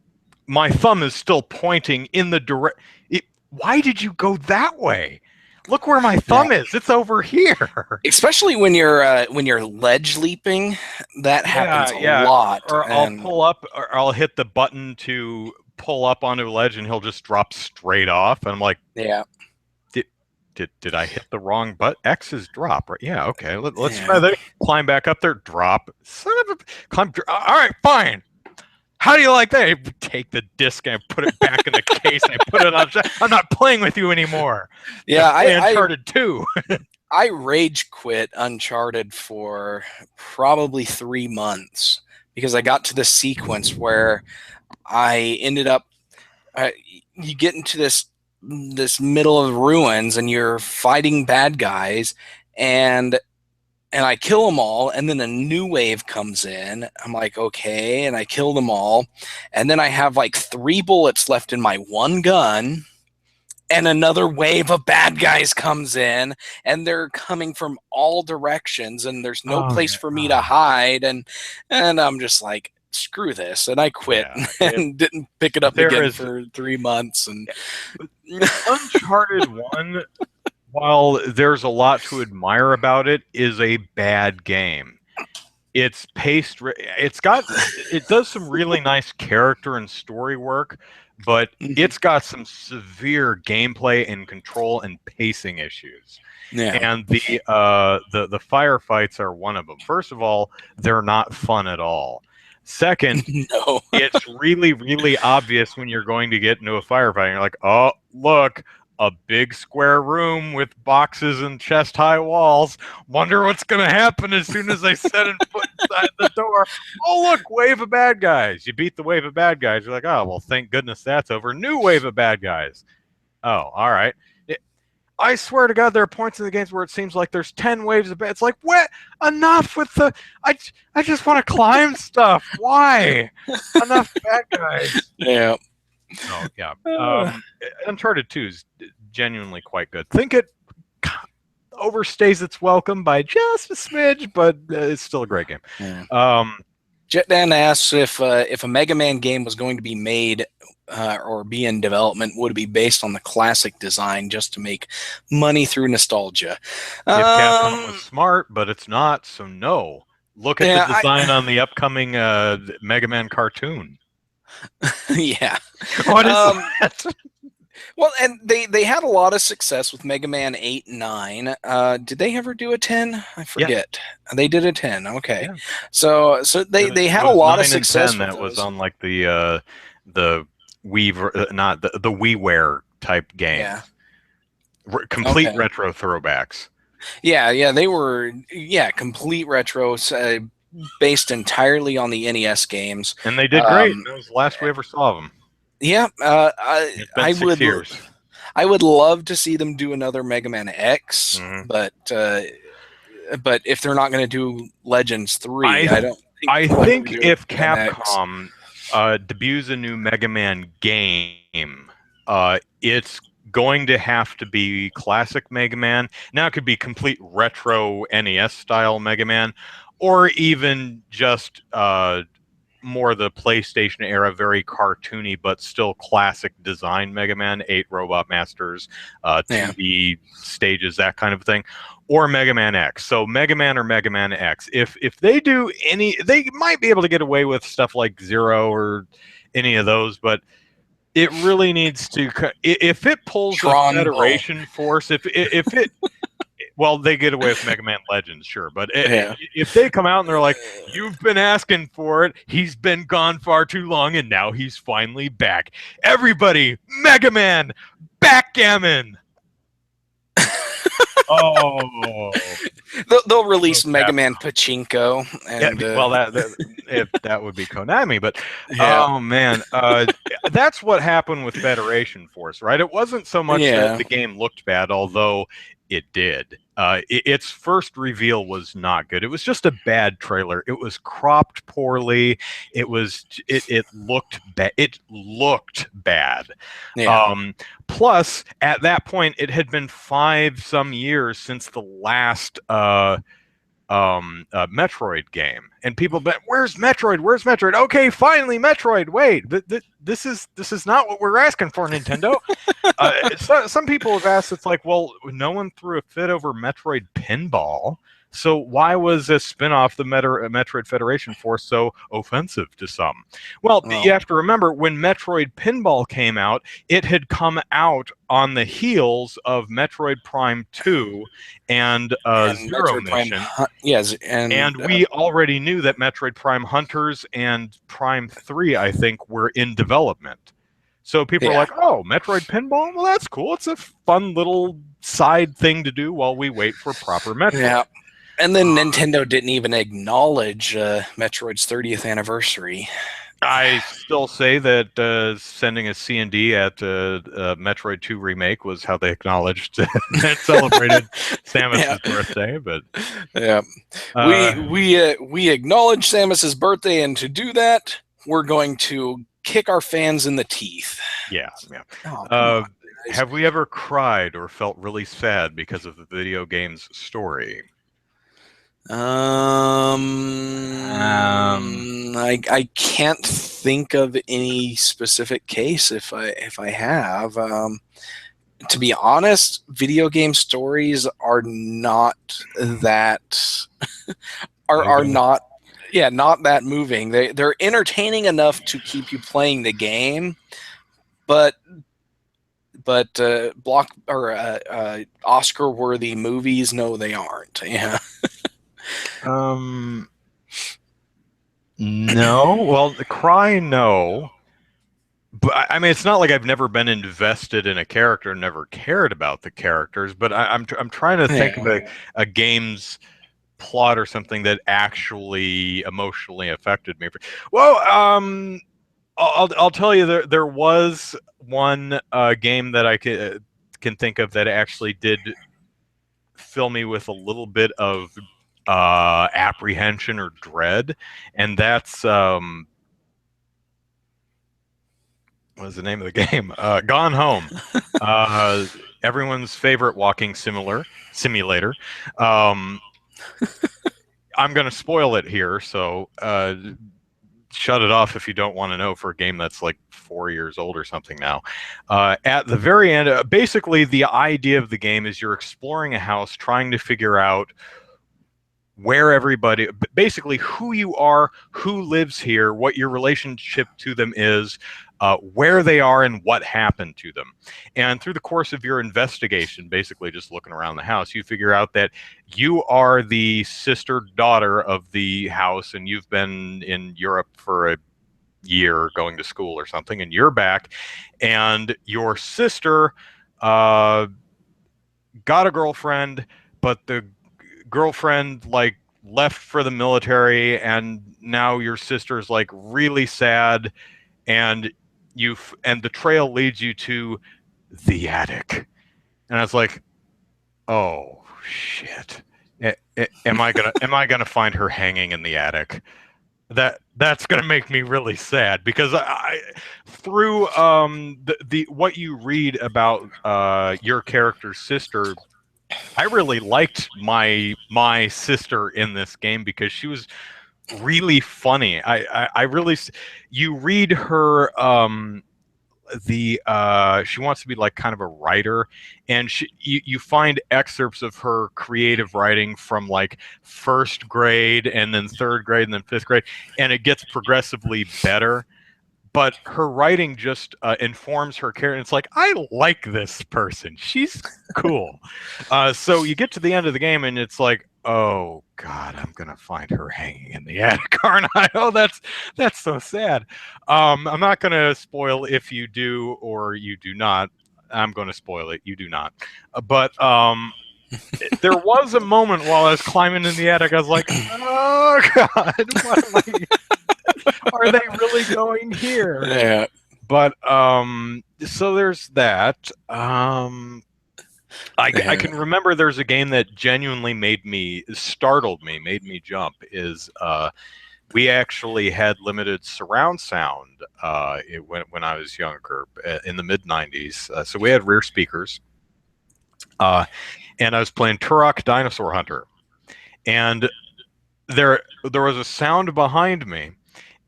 my thumb is still pointing in the direct. Why did you go that way? Look where my thumb is. It's over here. Especially when you're ledge leaping, that happens a lot. Or I'll pull up, or I'll hit the button to pull up onto a ledge, and he'll just drop straight off. And I'm like, yeah. Did I hit the wrong button? X is drop, right? Yeah, okay. Let's try that. Climb back up there. Drop. Son of a climb. All right, fine. How do you like that? I take the disc and I put it back in the case. And I put it on. I'm not playing with you anymore. Yeah, I Uncharted 2. I rage quit Uncharted for probably 3 months because I got to the sequence where I ended up. You get into this middle of ruins and you're fighting bad guys, and I kill them all, and then a new wave comes in. I'm like, okay, and I kill them all, and then I have like 3 bullets left in my one gun, and another wave of bad guys comes in, and they're coming from all directions, and there's no place for me to hide, and I'm just like, screw this, and I quit and didn't pick it up again for 3 months. And Uncharted 1, while there's a lot to admire about it, is a bad game. It's paced. It does some really nice character and story work, but it's got some severe gameplay and control and pacing issues. Yeah. And the firefights are one of them. First of all, they're not fun at all. Second, it's really, really obvious when you're going to get into a firefight. You're like, oh, look, a big square room with boxes and chest-high walls. Wonder what's going to happen as soon as I set foot inside the door. Oh, look, wave of bad guys. You beat the wave of bad guys. You're like, oh, well, thank goodness that's over. New wave of bad guys. Oh, all right. I swear to God, there are points in the games where it seems like there's 10 waves of bad. It's like, what? Enough with the... I just want to climb stuff. Why? Enough bad guys. Yeah. Oh, yeah. Uncharted 2 is genuinely quite good. Think it overstays its welcome by just a smidge, but it's still a great game. Yeah. Um, Jetdan asks if a Mega Man game was going to be made or be in development, would it be based on the classic design just to make money through nostalgia? if Capcom was smart, but it's not, so no. Look at the Yeah, design on the upcoming Mega Man cartoon. yeah. What is that? Well, and they had a lot of success with Mega Man 8 and 9. Did they ever do a 10? I Yeah. forget. They did a 10. Okay. Yeah. So they had a was lot of 9 and success 10 with that was those. on like the Wii, not the WiiWare type games. Yeah. Complete Okay. retro throwbacks. Yeah, they were complete retros based entirely on the NES games. And they did great. That was the last we ever saw of them. Yeah, It's been 6 years. I would love to see them do another Mega Man X, Mhm. but if they're not going to do Legends 3, I don't think I they'll ever think do if Mega Man X. Capcom debuts a new Mega Man game, it's going to have to be classic Mega Man. Now it could be complete retro NES style Mega Man, or even just more the PlayStation era, very cartoony but still classic design Mega Man, 8 Robot Masters, Yeah. 2D stages, that kind of thing, or Mega Man X. So Mega Man or Mega Man X. If they do any, they might be able to get away with stuff like Zero or any of those, but it really needs to. If it pulls the Tron Ball. Federation Force, if it well, they get away with Mega Man Legends, sure. But Yeah. if they come out and they're like, you've been asking for it, he's been gone far too long, and now he's finally back. Everybody, Mega Man, backgammon. Oh, They'll release Mega Man Pachinko, and well, if that would be Konami, but yeah, oh man, that's what happened with Federation Force, right? It wasn't so much that yeah, the game looked bad, although it did. Its first reveal was not good. It was just a bad trailer. It was cropped poorly. It looked bad. It looked bad. yeah. Plus, at that point, it had been 5 some years since the last Metroid game, and people bet, where's Metroid? Where's Metroid? Okay, finally Metroid. Wait, this is not what we're asking for, Nintendo. Some people have asked, it's like, well, no one threw a fit over Metroid Pinball, so why was a spin-off the Metroid Federation Force so offensive to some? Well, you have to remember, when Metroid Pinball came out, it had come out on the heels of Metroid Prime 2 and Zero Metroid Mission. yes, And we already knew that Metroid Prime Hunters and Prime 3, I think, were in development. So people are like, oh, Metroid Pinball? Well, that's cool. It's a fun little side thing to do while we wait for proper Metroid. Yeah. And then Nintendo didn't even acknowledge Metroid's 30th anniversary. I still say that sending a C&D at Metroid 2 Remake was how they acknowledged and celebrated Samus's birthday. But yeah, we acknowledge Samus's birthday, and to do that, we're going to kick our fans in the teeth. Yeah. Oh, have we ever cried or felt really sad because of the video game's story? I can't think of any specific case if I have. To be honest, video game stories are not that are not not that moving. They're entertaining enough to keep you playing the game, but Oscar worthy movies, no, they aren't. Yeah. No. Well, the cry, no. But I mean, it's not like I've never been invested in a character and never cared about the characters. But I'm trying to think of a game's plot or something that actually emotionally affected me. Well, I'll tell you, there was one game that I can think of that actually did fill me with a little bit of apprehension or dread, and that's what is the name of the game? Gone Home. Uh, Everyone's favorite walking simulator. Um, I'm going to spoil it here, so shut it off if you don't want to know for a game that's like 4 years old or something now. At the very end, basically, the idea of the game is you're exploring a house, trying to figure out where everybody, basically who you are, who lives here, what your relationship to them is, where they are, and what happened to them. And through the course of your investigation, basically just looking around the house, you figure out that you are the sister daughter of the house, and you've been in Europe for a year going to school or something, and you're back, and your sister uh, got a girlfriend, but the girlfriend like left for the military, and now your sister's like really sad, and and the trail leads you to the attic. And I was like, oh shit. Am I gonna find her hanging in the attic? That's gonna make me really sad, because I through the what you read about your character's sister, I really liked my sister in this game because she was really funny. I really, you read her the she wants to be like kind of a writer, and you find excerpts of her creative writing from like first grade and then third grade and then fifth grade, and it gets progressively better, but her writing just informs her character. It's like, I like this person. She's cool. So you get to the end of the game, and it's like, oh God, I'm gonna find her hanging in the attic, aren't I? Oh, that's so sad. I'm not gonna spoil if you do or you do not. I'm gonna spoil it. You do not. But there was a moment while I was climbing in the attic. I was like, oh God, what am I? Are they really going here? Yeah. But so there's that. I can remember there's a game that genuinely startled me, made me jump. Is we actually had limited surround sound when I was younger, in the mid '90s. So we had rear speakers, and I was playing Turok Dinosaur Hunter, and there was a sound behind me,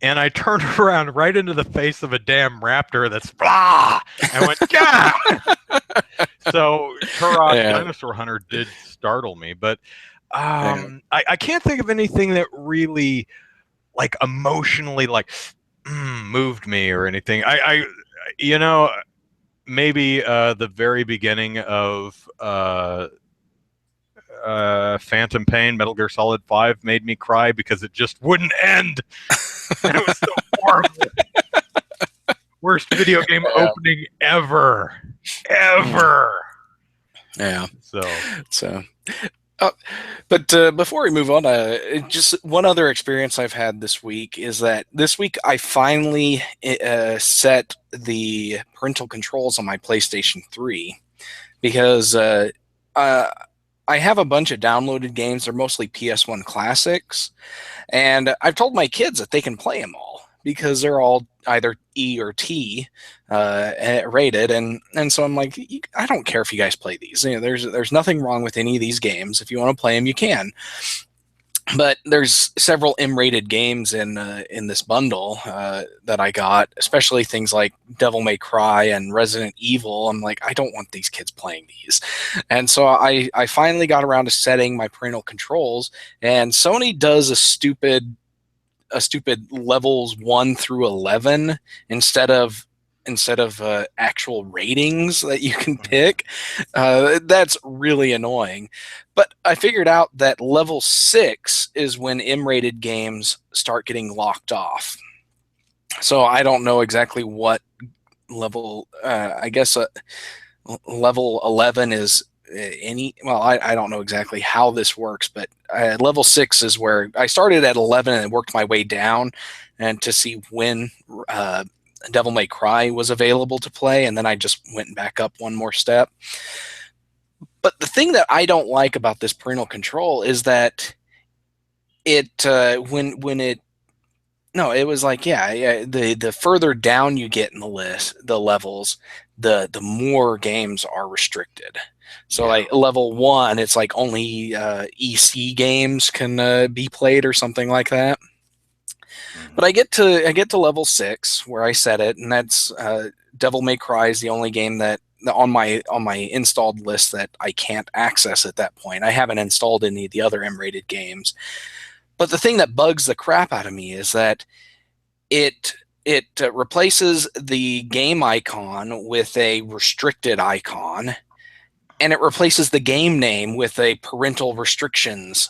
and I turned around right into the face of a damn raptor that's blah, and went, yeah. So Turok Dinosaur Hunter did startle me, but I can't think of anything that really like emotionally like moved me or anything. I you know, maybe the very beginning of Phantom Pain, Metal Gear Solid 5 made me cry because it just wouldn't end. And it was so horrible. Worst video game opening ever. Yeah. So. But before we move on, just one other experience I've had this week is that this week I finally set the parental controls on my PlayStation 3, because I have a bunch of downloaded games. They're mostly PS1 classics, and I've told my kids that they can play them all because they're all either E or T rated, and so I'm like, I don't care if you guys play these. You know, there's nothing wrong with any of these games. If you want to play them, you can. But there's several M-rated games in this bundle that I got, especially things like Devil May Cry and Resident Evil. I'm like, I don't want these kids playing these. And so I finally got around to setting my parental controls, and Sony does a stupid levels 1 through 11 instead of actual ratings that you can pick. That's really annoying. But I figured out that level 6 is when M-rated games start getting locked off. So I don't know exactly what level. I guess level 11 is I don't know exactly how this works, but level 6 is where I started at 11 and worked my way down, and to see when Devil May Cry was available to play, and then I just went back up one more step. But the thing that I don't like about this parental control is that it when No, it was like, yeah. The further down you get in the list, the levels, the more games are restricted. So Yeah. like level 1, it's like only EC games can be played or something like that. But Mhm. I get to level 6 where I set it, and that's Devil May Cry is the only game that on my installed list that I can't access at that point. I haven't installed any of the other M-rated games. But the thing that bugs the crap out of me is that it replaces the game icon with a restricted icon, and it replaces the game name with a parental restrictions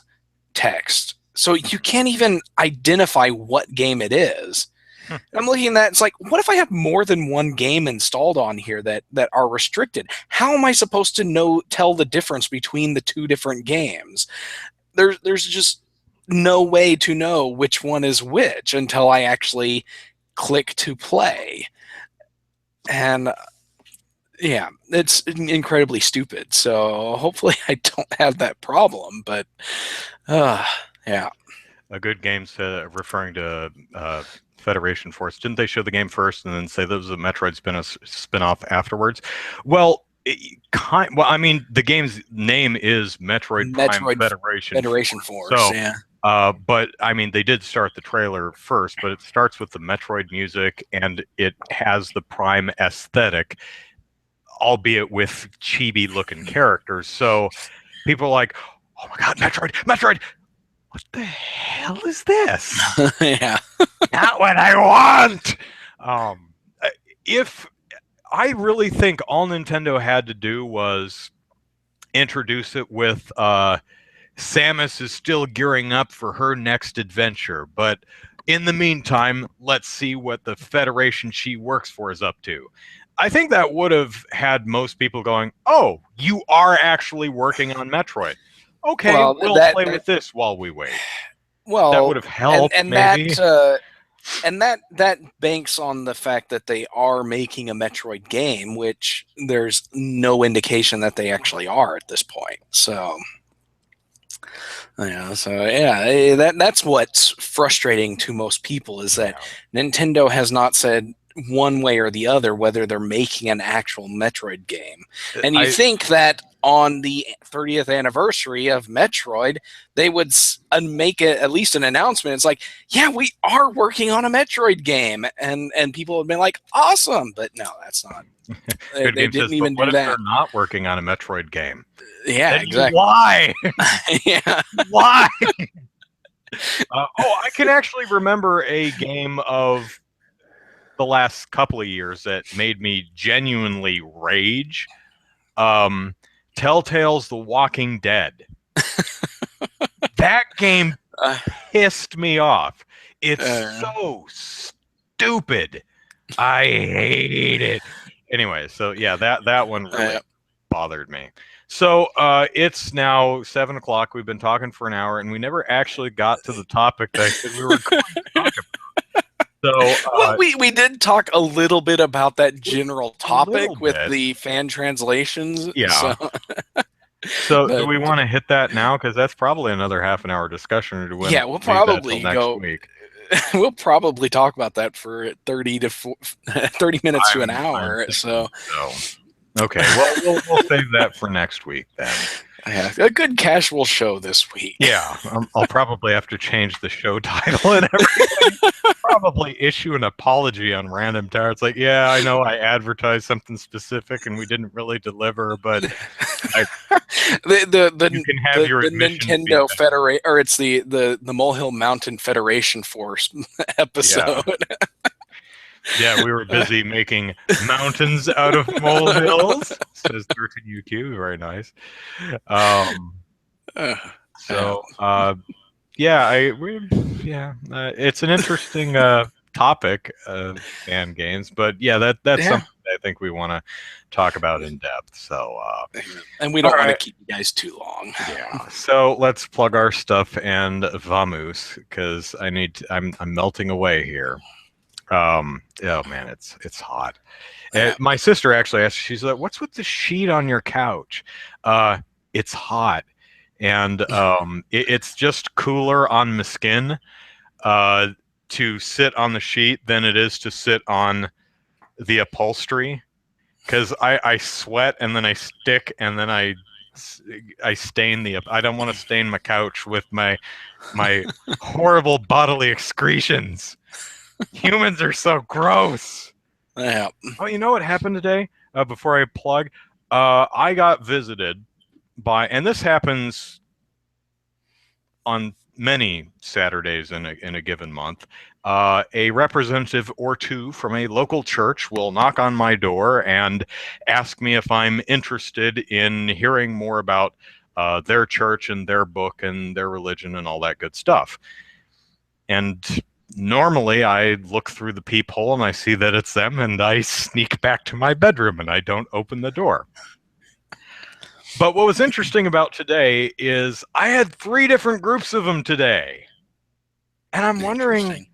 text. So you can't even identify what game it is. I'm looking at that. It's like, what if I have more than one game installed on here that are restricted? How am I supposed to tell the difference between the two different games? There's just no way to know which one is which until I actually click to play. And yeah, it's incredibly stupid. So hopefully I don't have that problem. But uh, yeah, A good game referring to Federation Force. Didn't they show the game first and then say that was a Metroid spin-off afterwards? Well, well, I mean, the game's name is Metroid Prime Metroid Federation Federation Force. Force. So, Yeah. but I mean, they did start the trailer first, but it starts with the Metroid music and it has the Prime aesthetic, albeit with chibi-looking characters. So people are like, "Oh my God, Metroid, Metroid! What the hell is this? Yeah. Not what I want." Um, if I really think all Nintendo had to do was introduce it with Samus is still gearing up for her next adventure, but in the meantime, let's see what the Federation she works for is up to. I think that would have had most people going, "Oh, you are actually working on Metroid. Okay, Well, we'll that play with this while we wait." That would well, have and helped, and maybe. that banks on the fact that they are making a Metroid game, which there's no indication that they actually are at this point. So that's what's frustrating to most people is that Yeah. Nintendo has not said one way or the other whether they're making an actual Metroid game. And you I think that on the 30th anniversary of Metroid, they would make at least an announcement. It's like, yeah, we are working on a Metroid game, and people have been like, awesome. But no, that's not. They, Good they Game says, didn't but even what do if they're that. not working on a Metroid game? Yeah, Then exactly. why? Yeah. Why? I can actually remember a game of the last couple of years that made me genuinely rage. Um, Telltale's The Walking Dead. That game Uh, pissed me off. It's uh, so stupid. I hate it. Anyway, so yeah, that one really uh, bothered me. So it's now 7 o'clock. We've been talking for an hour, and we never actually got to the topic that I said we were going to talk about. So well, we did talk a little bit about that we- general a little topic with bit, the fan translations. So, yeah. So do but we want to hit that now? Because that's probably another half an hour discussion, or do we yeah, we'll leave that till probably next go. week? We'll probably talk about that for 30 minutes to an I'm hour. thinking So, so. Okay, well, we'll save that for next week then. yeah, a good casual show this week. Yeah, I'll probably have to change the show title and everything. Probably issue an apology on random tower. It's like, yeah, I know I advertised something specific and we didn't really deliver, but I, you can have your The admissions be Nintendo made. Federation, or it's the Molehill Mountain Federation Force Yeah, episode. yeah, we were busy making mountains out of molehills. Says 13UQ, very nice. Um, Uh, yeah. so yeah, it's an interesting topic of fan games, but yeah, that's Yeah. something I think we want to talk about in depth. So And we all don't want to right, keep you guys too long. yeah. So let's plug our stuff and Vamoose because I'm melting away here. Oh man, it's hot. Yeah. My sister actually asked, she's like, "What's with the sheet on your couch?" It's hot, and it's just cooler on my skin. Uh, to sit on the sheet than it is to sit on the upholstery, because I sweat and then I stick and then I stain the. I don't want to stain my couch with my horrible bodily excretions. Humans are so gross. Yeah. Oh, you know what happened today? Before I plug, I got visited by, and this happens on many Saturdays in a given month. A representative or two from a local church will knock on my door and ask me if I'm interested in hearing more about their church and their book and their religion and all that good stuff. And normally I look through the peephole and I see that it's them, and I sneak back to my bedroom and I don't open the door. But what was interesting about today is I had 3 different groups of them today. And I'm wondering,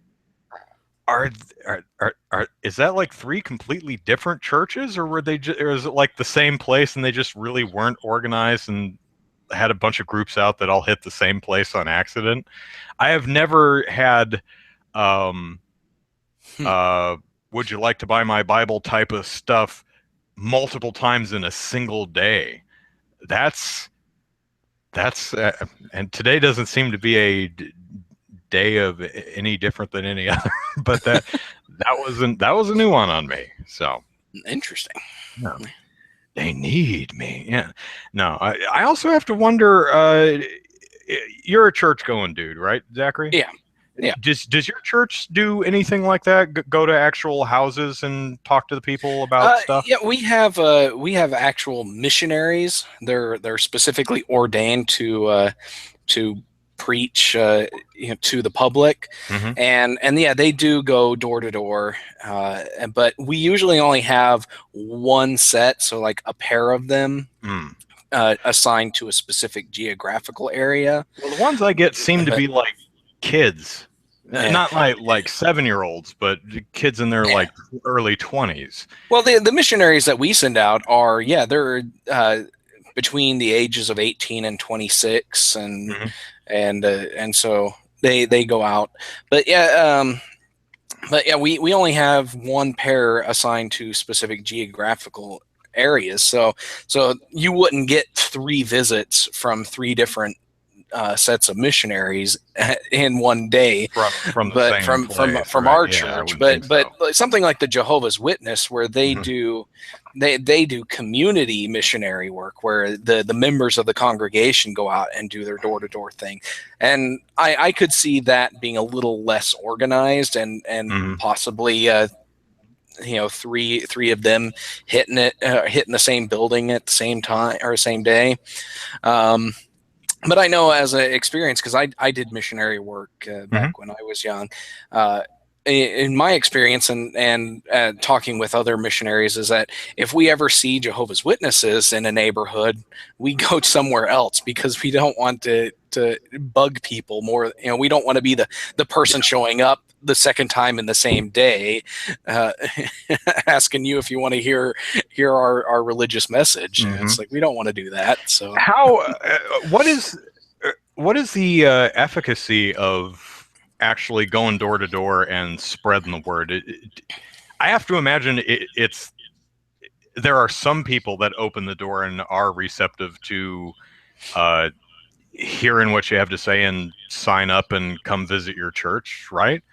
is that like 3 completely different churches, or were they or is it like the same place and they just really weren't organized and had a bunch of groups out that all hit the same place on accident? I have never had would you like to buy my Bible type of stuff multiple times in a single day. That's and today doesn't seem to be a day of any different than any other. But that was a new one on me. So interesting. No, they need me. Yeah. No, I also have to wonder. You're a church going dude, right, Zachary? Yeah. Yeah. Does your church do anything like that? Go to actual houses and talk to the people about stuff? Yeah, we have actual missionaries. They're specifically ordained to preach to the public, Mm-hmm. and yeah, they do go door to door. But we usually only have one set, so like a pair of them. Assigned to a specific geographical area. Well, the ones I get seem to be like kids. Not like 7-year-olds, but kids in their like early 20s. Well, the missionaries that we send out are they're between the ages of 18 and 26, and so they go out. But we only have one pair assigned to specific geographical areas. So you wouldn't get 3 visits from 3 different sets of missionaries in one day from our church. But something like the Jehovah's Witness, where they do community missionary work, where the members of the congregation go out and do their door-to-door thing, and I could see that being a little less organized and possibly three of them hitting the same building at the same time or same day. But I know as an experience, because I did missionary work back when I was young. In my experience and talking with other missionaries, is that if we ever see Jehovah's Witnesses in a neighborhood, we go somewhere else, because we don't want to bug people more. We don't want to be the person showing up the second time in the same day, asking you if you want to hear our religious message. It's like, we don't want to do that. So what is the efficacy of actually going door to door and spreading the word? I have to imagine there are some people that open the door and are receptive to hearing what you have to say and sign up and come visit your church, right?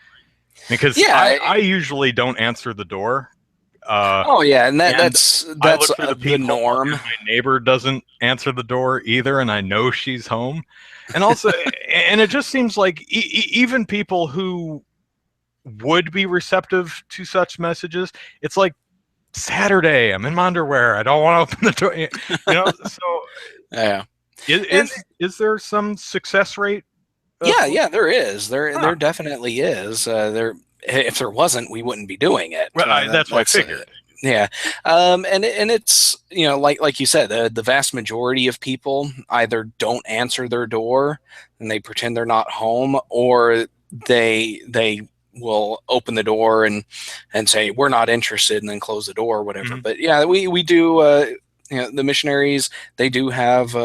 Because I usually don't answer the door. And that's the norm. My neighbor doesn't answer the door either, and I know she's home. And also, and it just seems like even people who would be receptive to such messages, it's like, Saturday, I'm in my underwear, I don't want to open the door. So yeah. Is there some success rate? There is. There definitely is. If there wasn't, we wouldn't be doing it. Well, that's what I figured. And it's like you said, the vast majority of people either don't answer their door and they pretend they're not home, or they will open the door and say we're not interested, and then close the door or whatever. But we do. The missionaries, they do have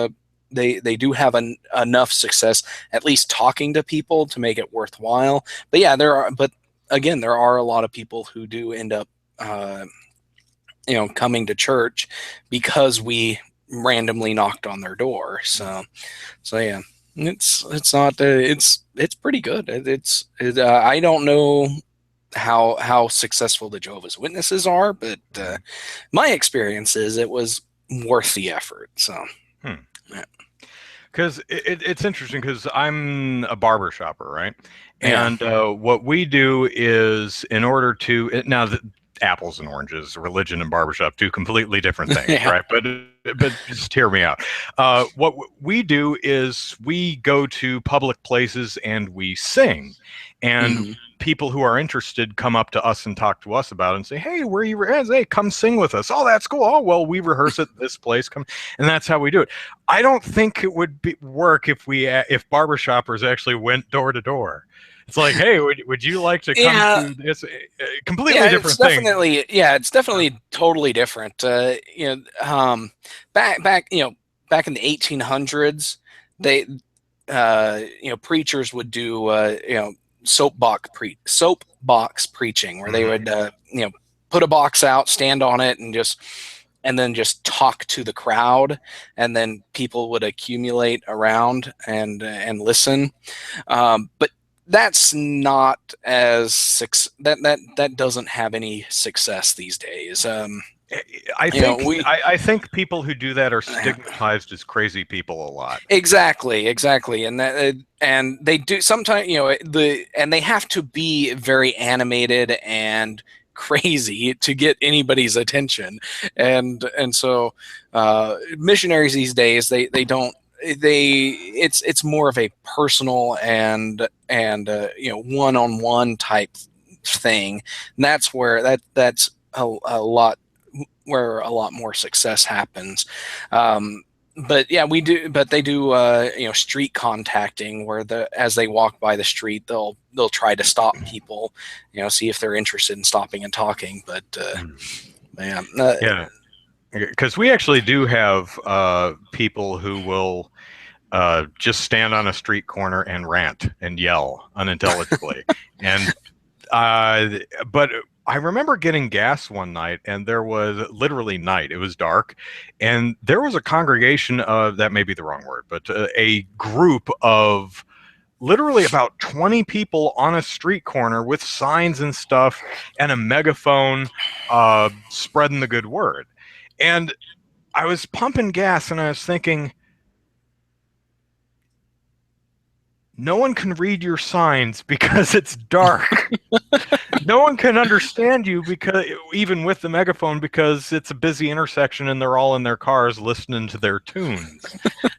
they do have enough success, at least talking to people, to make it worthwhile. But yeah, but again, there are a lot of people who do end up, coming to church because we randomly knocked on their door. So yeah, it's not it's pretty good. I don't know how successful the Jehovah's Witnesses are, but my experience is it was worth the effort. So. Yeah. Because it's interesting, because I'm a barber shopper, right? Yeah. And what we do is, in order to now, apples and oranges, religion and barbershop, two completely different things, Yeah. right? But just hear me out. What we do is we go to public places and we sing, and people who are interested come up to us and talk to us about it and say, "Hey, where you? Hey, come sing with us." Oh, that's cool. Oh, well, we rehearse at this place. Come, and that's how we do it. I don't think it would work if barbershoppers actually went door to door. It's like, hey, would you like to come to this? Completely different thing. It's definitely totally different. Back in the 1800s, they preachers would do soapbox preaching, where they would put a box out, stand on it, and then just talk to the crowd, and then people would accumulate around and listen. But that's not that doesn't have any success these days. I think people who do that are stigmatized as crazy people a lot. Exactly, and they do sometimes. And they have to be very animated and crazy to get anybody's attention, and so missionaries these days, it's more of a personal and one-on-one type thing, and that's where that's a lot where a lot more success happens. But yeah, they do street contacting, where as they walk by the street, they'll try to stop people, see if they're interested in stopping and talking. But yeah, because we actually do have people who will just stand on a street corner and rant and yell unintelligibly. And but I remember getting gas one night, and there was literally night. It was dark, and there was a congregation of, that may be the wrong word, but a group of literally about 20 people on a street corner with signs and stuff and a megaphone, spreading the good word. And I was pumping gas, and I was thinking, no one can read your signs because it's dark. No one can understand you, because even with the megaphone, because it's a busy intersection and they're all in their cars listening to their tunes.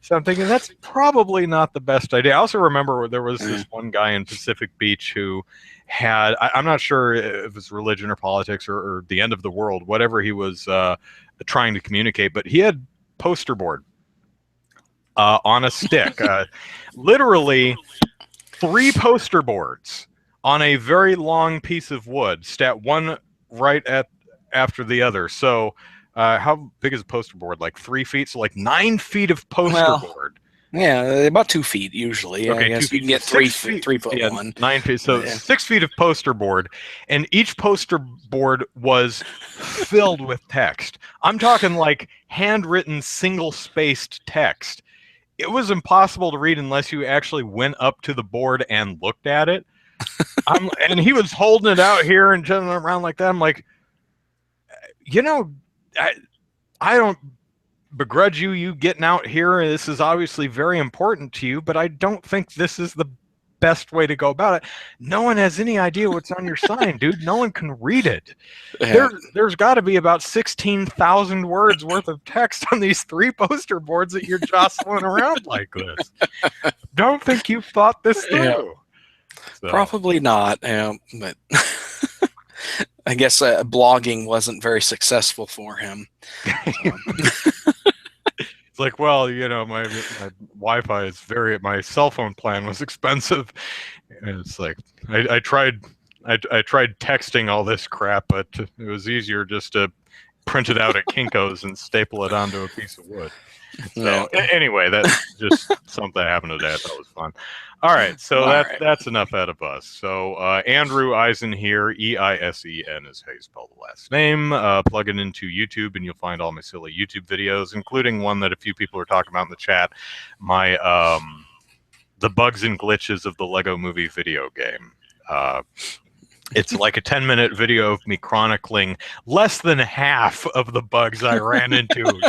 So I'm thinking that's probably not the best idea. I also remember there was this one guy in Pacific Beach who had, I'm not sure if it was religion or politics or the end of the world, whatever he was trying to communicate, but he had poster board on a stick, literally 3 poster boards on a very long piece of wood, one right after the other. So how big is a poster board? Like 3 feet? So like 9 feet of poster board. Yeah, about 2 feet usually. Okay, I guess you can get 3 foot, 3 foot one. 9 feet. So 6 feet of poster board, and each poster board was filled with text. I'm talking like handwritten, single-spaced text. It was impossible to read unless you actually went up to the board and looked at it. And he was holding it out here and jumping around like that. I'm like, I don't begrudge you getting out here. This is obviously very important to you, but I don't think this is the best way to go about it. No one has any idea what's on your sign, dude. No one can read it. Yeah. There's got to be about 16,000 words worth of text on these 3 poster boards that you're jostling around like this. Don't think you've thought this through. Yeah. So. Probably not, but I guess blogging wasn't very successful for him. It's like, well, my Wi-Fi is my cell phone plan was expensive. And it's like, I tried texting all this crap, but it was easier just to print it out at Kinko's and staple it onto a piece of wood. So Yeah. anyway, that's just something that happened today. I thought was fun. All right, so that's enough out of us. So Andrew Eisen here, Eisen is how you spell the last name. Plug it into YouTube, and you'll find all my silly YouTube videos, including one that a few people are talking about in the chat. My the bugs and glitches of the Lego Movie video game. It's like a 10-minute video of me chronicling less than half of the bugs I ran into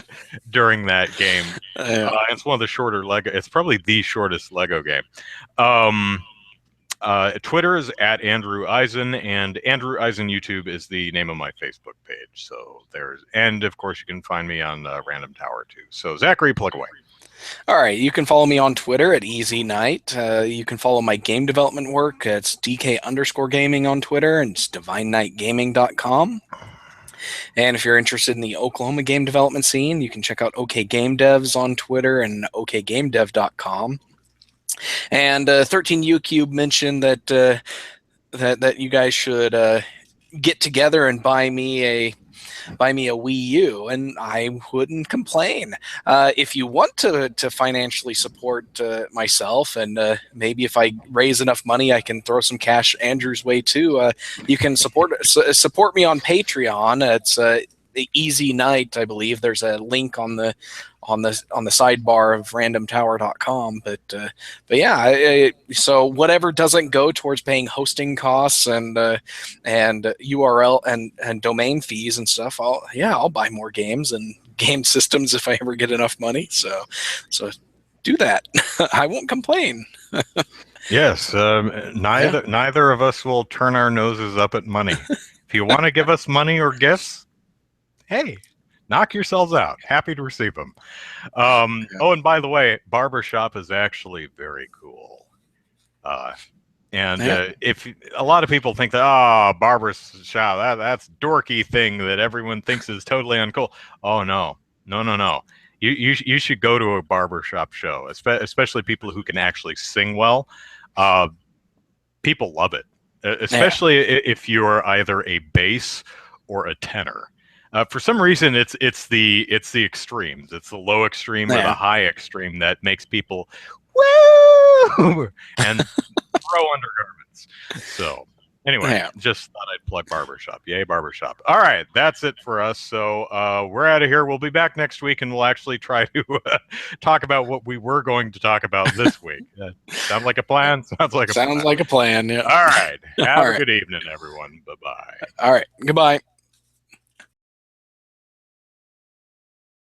during that game. It's one of the shorter Lego. It's probably the shortest Lego game. Twitter is at Andrew Eisen, and Andrew Eisen YouTube is the name of my Facebook page. So and of course you can find me on Random Tower too. So Zachary, plug away. All right, you can follow me on Twitter at Easy Night. You can follow my game development work. It's DK_gaming on Twitter, and it's DivineKnightGaming.com. And if you're interested in the Oklahoma game development scene, you can check out OK Game Devs on Twitter and OKGameDev.com. And 13UCube mentioned that that you guys should get together and buy me a Wii U, and I wouldn't complain. If you want to financially support myself, and maybe if I raise enough money, I can throw some cash Andrew's way too. You can support me on Patreon. It's Easy Night, I believe. There's a link on the sidebar of randomtower.com. But yeah, so whatever doesn't go towards paying hosting costs and URL and domain fees and stuff, I'll buy more games and game systems if I ever get enough money. So do that. I won't complain. Yes, neither of us will turn our noses up at money. If you want to give us money or gifts, hey, knock yourselves out. Happy to receive them. Oh, and by the way, barbershop is actually very cool. If a lot of people think that, barbershop, that's dorky thing that everyone thinks is totally uncool. Oh, no. You should go to a barbershop show, especially people who can actually sing well. People love it, especially if you're either a bass or a tenor. For some reason, it's the extremes. It's the low extreme or the high extreme that makes people woo and throw undergarments. So anyway, just thought I'd plug barbershop. Yay, barbershop. All right, that's it for us. So we're out of here. We'll be back next week, and we'll actually try to talk about what we were going to talk about this week. Sounds like a plan? Sounds like a plan, yeah. All right. Have a good evening, everyone. Bye-bye. All right. Goodbye.